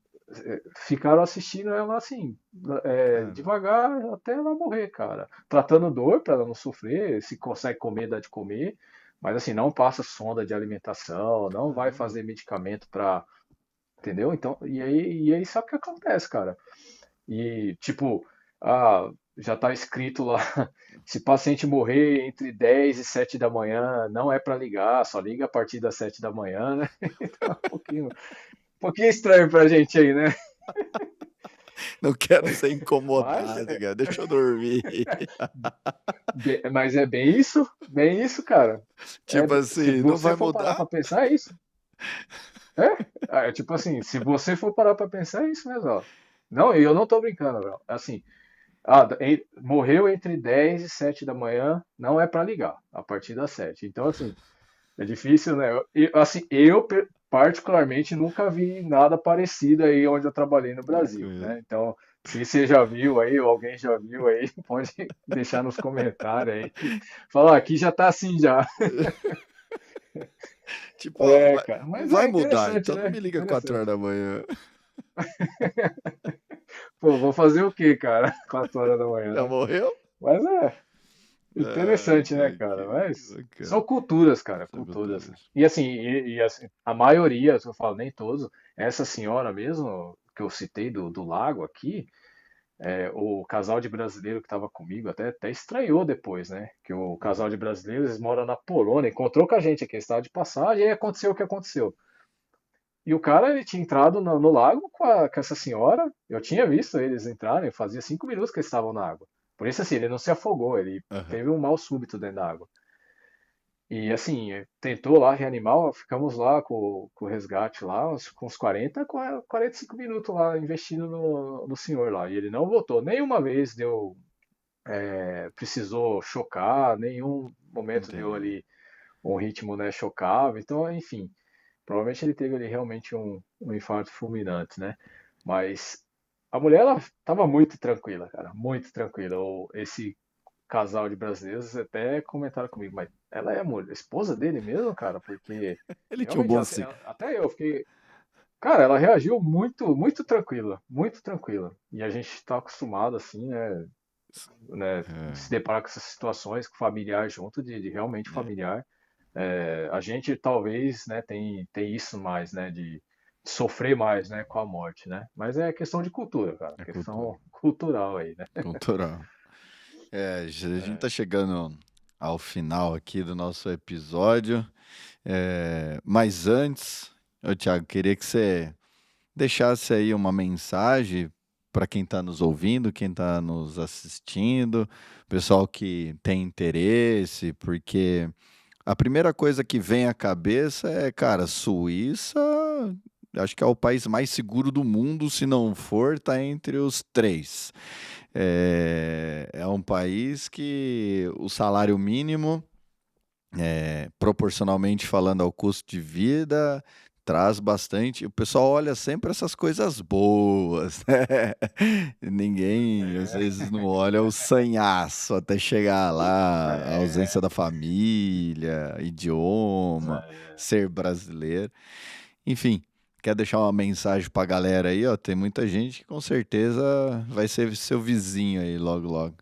ficaram assistindo ela assim, Cara. devagar até ela morrer, cara. Tratando dor para ela não sofrer, se consegue comer, dá de comer, mas assim, não passa sonda de alimentação, não vai Caramba. fazer medicamento para. Entendeu? Então, e aí sabe o que acontece, cara? E tipo, já tá escrito lá, se paciente morrer entre 10 e 7 da manhã, não é para ligar, só liga a partir das 7 da manhã, né? Então, um pouquinho estranho pra gente aí, né? Não quero ser Mas, incomodado, cara. Deixa eu dormir. mas é bem isso, cara. Tipo Se assim, não você vai for parar mudar? pra pensar, é isso. Tipo assim, se você for parar pra pensar, é isso mesmo, ó. Não, e eu não tô brincando, velho. Assim, morreu entre 10 e 7 da manhã, não é para ligar, a partir das 7. Então, assim, é difícil, né? Assim, particularmente nunca vi nada parecido aí onde eu trabalhei no Brasil, Tranquilo. né? Então, se você já viu aí, ou alguém já viu aí, pode deixar nos comentários aí. Falar, aqui já tá assim já. Tipo, ó, Cara, não mas vai é mudar, interessante, então não né? me liga 4 horas Interessante. da manhã. Pô, vou fazer o quê, cara? 4 horas da manhã, Já né? morreu? Mas Ai, interessante, né, cara, cara? que Mas são bacana. culturas, cara, Essa culturas. cultura. E assim, assim, a maioria, se eu falo nem todos, essa senhora mesmo que eu citei do lago aqui, o casal de brasileiro que estava comigo até estranhou depois, né? Que o Uhum. casal de brasileiros mora na Polônia, encontrou com a gente aqui, estava de passagem, e aí aconteceu o que aconteceu. E o cara, ele tinha entrado no lago com essa senhora, eu tinha visto eles entrarem, fazia 5 minutos que eles estavam na água. Por isso, assim, ele não se afogou, ele Aham. teve um mal súbito dentro da água. E assim, tentou lá reanimar, ficamos lá com o resgate lá, com uns 45 minutos lá investindo no senhor lá. E ele não voltou. Nenhuma vez precisou chocar, nenhum momento deu Entendi. ali um ritmo, né, chocável. Então, enfim, provavelmente ele teve ali realmente um infarto fulminante, né? Mas a mulher, ela estava muito tranquila, cara, muito tranquila. Esse casal de brasileiros até comentaram comigo, mas ela é a mulher, esposa dele mesmo, cara? Porque Ele tinha um realmente bom até, sim. até eu fiquei. Cara, ela reagiu muito, muito tranquila, muito tranquila. E a gente está acostumado, assim, né, se É, deparar com essas situações, com familiar junto, de realmente é, familiar. A gente talvez, né, tem isso mais, né, de sofrer mais, né, com a morte, né? Mas é questão de cultura, cara, é cultura. questão cultural aí, né? Cultural. A gente tá chegando ao final aqui do nosso episódio. Mas antes, Thiago, queria que você deixasse aí uma mensagem para quem está nos ouvindo, quem está nos assistindo, pessoal que tem interesse, porque a primeira coisa que vem à cabeça é, cara, Suíça, acho que é o país mais seguro do mundo, se não for, tá entre os três. É um país que o salário mínimo proporcionalmente falando ao custo de vida, traz bastante. O pessoal olha sempre essas coisas boas, né? Ninguém, às vezes, não olha o sanhaço até chegar lá, a ausência É, da família, idioma, é, ser brasileiro. Enfim, quer deixar uma mensagem pra galera aí, ó? Tem muita gente que com certeza vai ser seu vizinho aí logo, logo.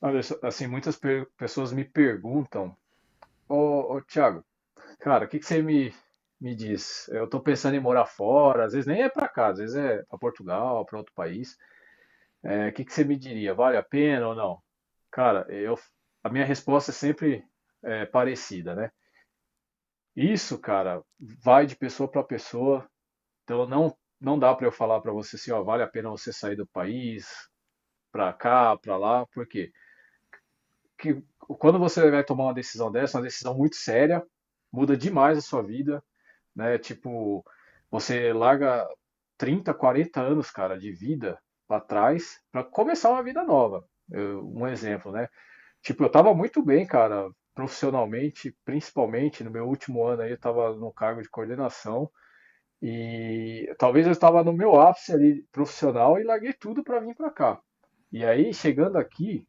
Olha, assim, muitas pessoas me perguntam, ô Thiago, cara, o que que você me diz? Eu tô pensando em morar fora, às vezes nem é pra cá, às vezes é pra Portugal, pra outro país. O que que você me diria? Vale a pena ou não? Cara, a minha resposta é sempre parecida, né? Isso, cara, vai de pessoa para pessoa. Então não dá para eu falar para você assim, ó, vale a pena você sair do país para cá, para lá, porque que, quando você vai tomar uma decisão dessa, uma decisão muito séria, muda demais a sua vida, né? Tipo, você larga 30, 40 anos, cara, de vida para trás para começar uma vida nova. Um exemplo, né? Tipo, eu tava muito bem, cara, profissionalmente, principalmente no meu último ano aí, eu tava no cargo de coordenação e talvez eu estava no meu ápice ali profissional e larguei tudo para vir para cá. E aí, chegando aqui,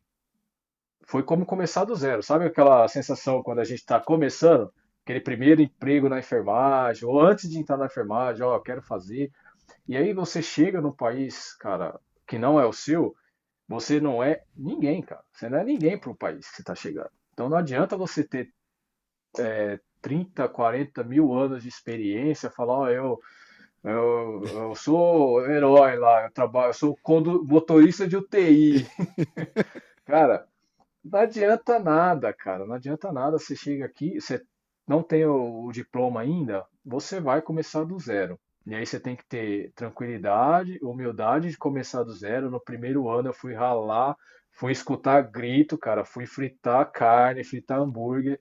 foi como começar do zero. Sabe aquela sensação quando a gente está começando, aquele primeiro emprego na enfermagem, ou antes de entrar na enfermagem, ó, eu quero fazer. E aí você chega num país, cara, que não é o seu, você não é ninguém, cara. Você não é ninguém para o país que você está chegando. Então não adianta você ter 30, 40 mil anos de experiência, falar, ó, eu sou herói lá, eu trabalho, eu sou motorista de UTI. Cara, não adianta nada, cara. Não adianta nada. Você chega aqui, você não tem o diploma ainda, você vai começar do zero. E aí você tem que ter tranquilidade, humildade de começar do zero. No primeiro ano eu fui ralar, fui escutar grito, cara, fui fritar carne, fritar hambúrguer.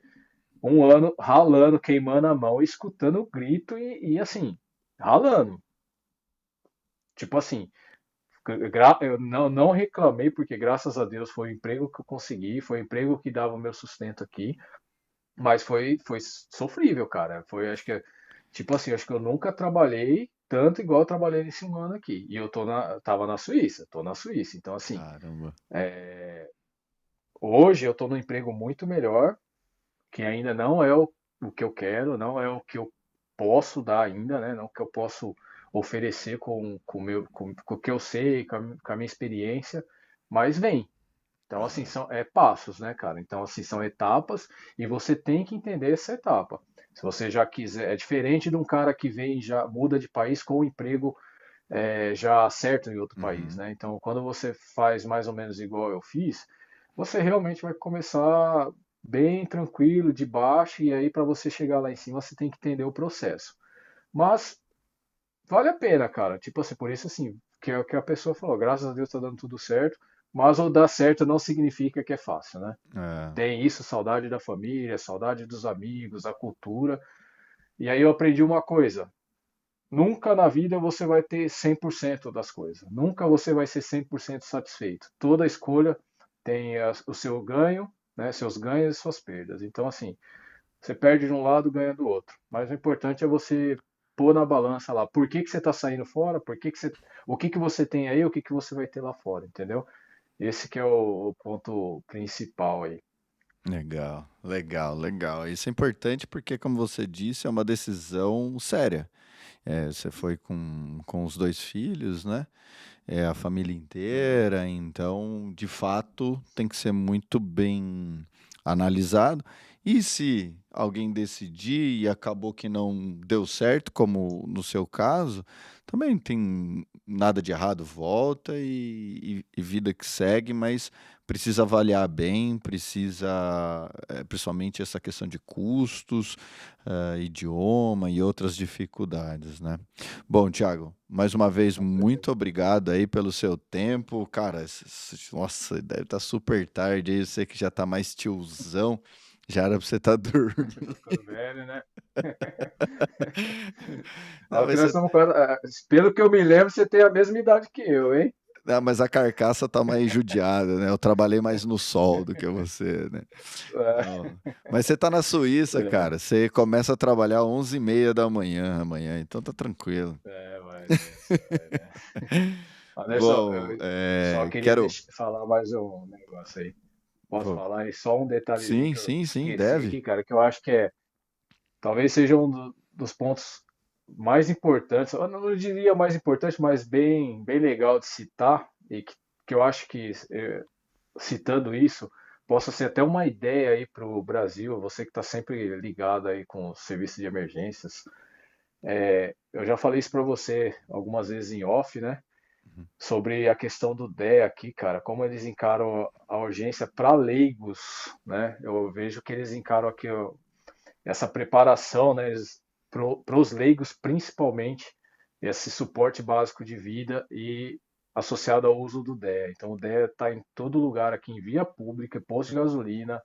Um ano ralando, queimando a mão, escutando o grito e assim, ralando. Tipo assim, eu não reclamei porque graças a Deus foi o emprego que eu consegui, foi o emprego que dava o meu sustento aqui, mas foi sofrível, cara. Foi, acho que, tipo assim, acho que eu nunca trabalhei tanto igual eu trabalhei nesse um ano aqui. E tava na Suíça, tô na Suíça. Então, assim, Caramba. hoje eu tô num emprego muito melhor, que ainda não é o que eu quero, não é o que eu posso dar ainda, né? Não o que eu posso oferecer com o que eu sei, com a minha experiência, mas vem. Então, assim, Aham. são passos, né, cara? Então, assim, são etapas e você tem que entender essa etapa. Se você já quiser, é diferente de um cara que vem e já muda de país com o emprego já certo em outro país, Uhum. né? Então, quando você faz mais ou menos igual eu fiz, você realmente vai começar bem tranquilo, de baixo, e aí para você chegar lá em cima, você tem que entender o processo. Mas vale a pena, cara. Tipo assim, por isso assim, que é o que a pessoa falou, graças a Deus tá dando tudo certo, mas o dar certo não significa que é fácil, né? É. Tem isso, saudade da família, saudade dos amigos, a cultura. E aí eu aprendi uma coisa, nunca na vida você vai ter 100% das coisas. Nunca você vai ser 100% satisfeito. Toda escolha tem o seu ganho, né, seus ganhos e suas perdas. Então, assim, você perde de um lado, ganha do outro. Mas o importante é você pôr na balança lá, por que que você está saindo fora, o que que você tem aí, o que que você vai ter lá fora, entendeu? Esse que é o ponto principal aí. Legal, legal, legal. Isso é importante porque, como você disse, é uma decisão séria. Você foi com os dois filhos, né? É a família Uhum. inteira, então, de fato, tem que ser muito bem analisado. E se alguém decidir e acabou que não deu certo, como no seu caso, também tem nada de errado, volta e vida que segue, mas precisa avaliar bem, precisa, principalmente essa questão de custos, idioma e outras dificuldades, né? Bom, Thiago, mais uma vez, Com certeza. muito obrigado aí pelo seu tempo. Cara, nossa, deve estar super tarde aí, você que já tá mais tiozão, já era pra você estar Tô dormindo. ficando velho, né? Não, Olha que mas, nós estamos pelo que eu me lembro, você tem a mesma idade que eu, hein? não, mas a carcaça tá mais judiada, né? Eu trabalhei mais no sol do que você, né? É, Não. Mas você tá na Suíça, é, cara. Você começa a trabalhar 11h30 da manhã amanhã, então tá tranquilo. mas isso, né? Olha só, Bom, eu só queria quero. falar mais um negócio aí. Posso Pô, falar? E só um detalhezinho sim, que eu sim, sim, esqueci deve. aqui, cara, que eu acho que talvez seja dos pontos mais importantes, eu não diria mais importante, mas bem legal de citar, e que eu acho que, citando isso, possa ser até uma ideia aí para o Brasil, você que está sempre ligado aí com o serviço de emergências. Eu já falei isso para você algumas vezes em off, né? Uhum. Sobre a questão do DEA aqui, cara, como eles encaram a urgência para leigos, né? Eu vejo que eles encaram aqui ó, essa preparação, né, para os leigos principalmente, esse suporte básico de vida e associado ao uso do DEA. Então o DEA está em todo lugar aqui em via pública, posto de gasolina,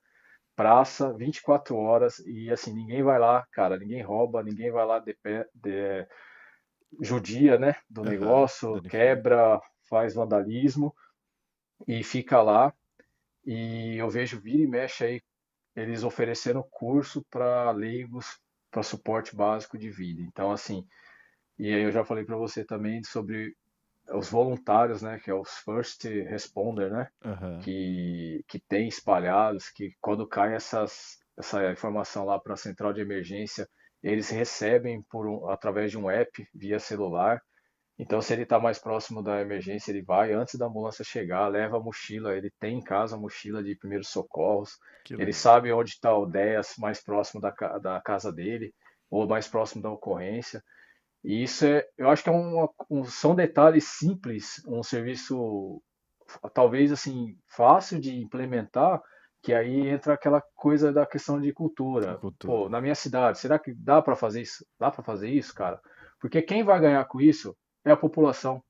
praça, 24 horas e assim, ninguém vai lá, cara, ninguém rouba, ninguém vai lá judia, né, do Aham, negócio, danifica. quebra, faz vandalismo e fica lá. E eu vejo vira e mexe aí eles ofereceram curso para leigos para suporte básico de vida. Então, assim, e aí eu já falei para você também sobre os voluntários, né, que é os first responder, né, Aham. que tem espalhados, que quando cai essa informação lá para a central de emergência, eles recebem através de um app via celular. Então, se ele está mais próximo da emergência, ele vai antes da ambulância chegar, leva a mochila, ele tem em casa a mochila de primeiros socorros, Que ele legal. sabe onde está o DEAS mais próximo da casa dele, ou mais próximo da ocorrência. E isso eu acho que são detalhes simples, um serviço talvez assim fácil de implementar, que aí entra aquela coisa da questão de A cultura. Pô, cultura. na minha cidade, será que dá para fazer isso? Dá para fazer isso, cara? Porque quem vai ganhar com isso é a população.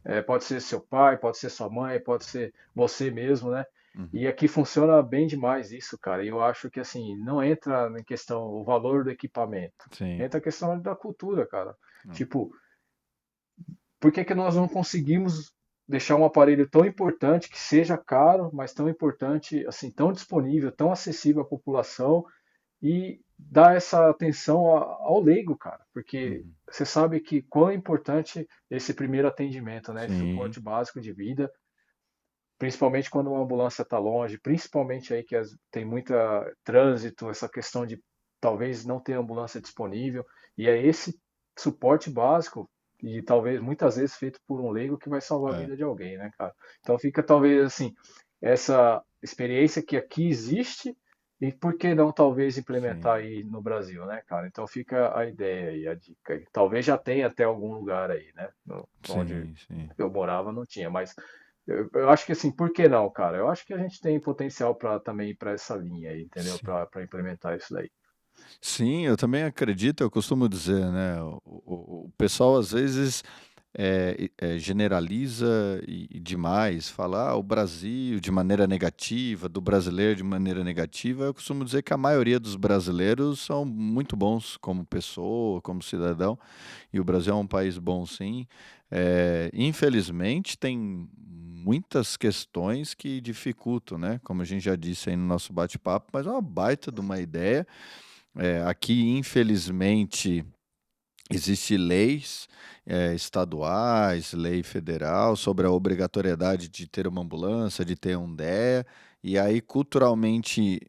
É. Pode ser seu pai, pode ser sua mãe, pode ser você mesmo, né? Uhum. E aqui funciona bem demais isso, cara. E eu acho que assim, não entra em questão o valor do equipamento. Sim. Entra a questão da cultura, cara. Não. Tipo, por que que nós não conseguimos deixar um aparelho tão importante, que seja caro, mas tão importante, assim, tão disponível, tão acessível à população e dar essa atenção ao leigo, cara? Porque Uhum. você sabe que quão é importante esse primeiro atendimento, né? Esse Sim. suporte básico de vida, principalmente quando uma ambulância está longe, principalmente aí que tem muita trânsito, essa questão de talvez não ter ambulância disponível, e é esse suporte básico e talvez muitas vezes feito por um leigo que vai salvar a É. vida de alguém, né, cara? Então fica talvez assim, essa experiência que aqui existe e por que não talvez implementar Sim. aí no Brasil, né, cara? Então fica a ideia aí, a dica aí. Talvez já tenha até algum lugar aí, né? Onde Sim, sim. eu morava não tinha, mas eu acho que assim, por que não, cara? Eu acho que a gente tem potencial para também ir para essa linha aí, entendeu? Sim. Para implementar isso daí. Sim, eu também acredito, eu costumo dizer, né? O pessoal às vezes generaliza e demais, fala o Brasil de maneira negativa, do brasileiro de maneira negativa. Eu costumo dizer que a maioria dos brasileiros são muito bons como pessoa, como cidadão, e o Brasil é um país bom, sim. Infelizmente, tem muitas questões que dificultam, né? Como a gente já disse aí no nosso bate-papo, mas é uma baita de uma ideia. Aqui, infelizmente, existem leis estaduais, lei federal sobre a obrigatoriedade de ter uma ambulância, de ter um DEA, e aí, culturalmente,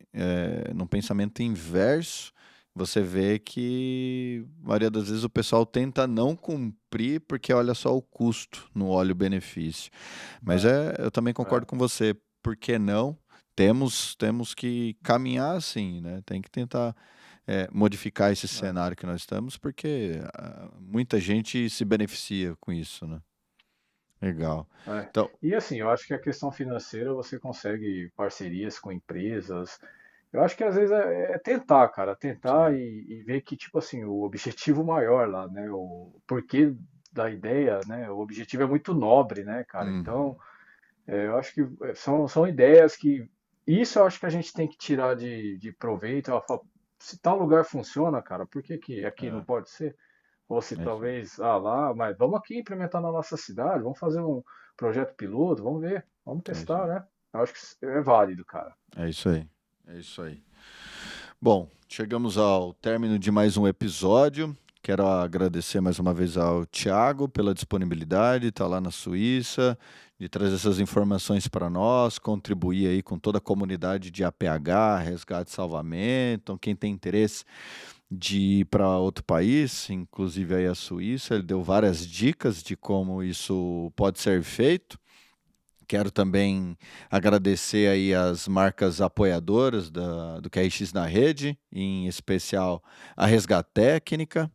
no pensamento inverso, você vê que, a maioria das vezes, o pessoal tenta não cumprir porque olha só o custo, não olha o benefício. Mas É, eu também concordo é, com você, por que não? Temos que caminhar assim, né? Tem que tentar modificar esse é, cenário que nós estamos, porque muita gente se beneficia com isso, né? Legal. é. Então, E assim, eu acho que a questão financeira você consegue parcerias com empresas. Eu acho que às vezes é tentar, cara, tentar sim. e ver que, tipo assim, o objetivo maior lá, né? O porquê da ideia, né? O objetivo é muito nobre, né, cara? Então, Uhum. eu acho que são ideias que. Isso eu acho que a gente tem que tirar de proveito. Ela fala, se tal lugar funciona, cara, por que que aqui não É, pode ser? Ou se é isso aí. talvez, lá, mas vamos aqui implementar na nossa cidade, vamos fazer um projeto piloto, vamos ver, vamos É isso testar, aí. né? Eu acho que é válido, cara. É isso aí. É isso aí. Bom, chegamos ao término de mais um episódio. Quero agradecer mais uma vez ao Thiago pela disponibilidade, estar lá na Suíça, de trazer essas informações para nós, contribuir aí com toda a comunidade de APH, resgate e salvamento. Então, quem tem interesse de ir para outro país, inclusive aí a Suíça. Ele deu várias dicas de como isso pode ser feito. Quero também agradecer aí as marcas apoiadoras do QRX na Rede, em especial a Resgat Técnica.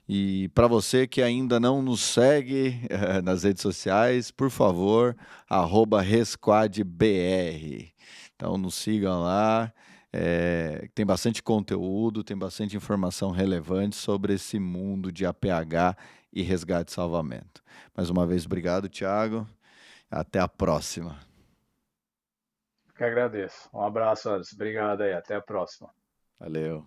E para você que ainda não nos segue nas redes sociais, por favor, @ResquadBR. Então nos sigam lá. Tem bastante conteúdo, tem bastante informação relevante sobre esse mundo de APH e resgate e salvamento. Mais uma vez, obrigado, Thiago. Até a próxima. Que agradeço. Um abraço, Anderson. Obrigado aí. Até a próxima. Valeu.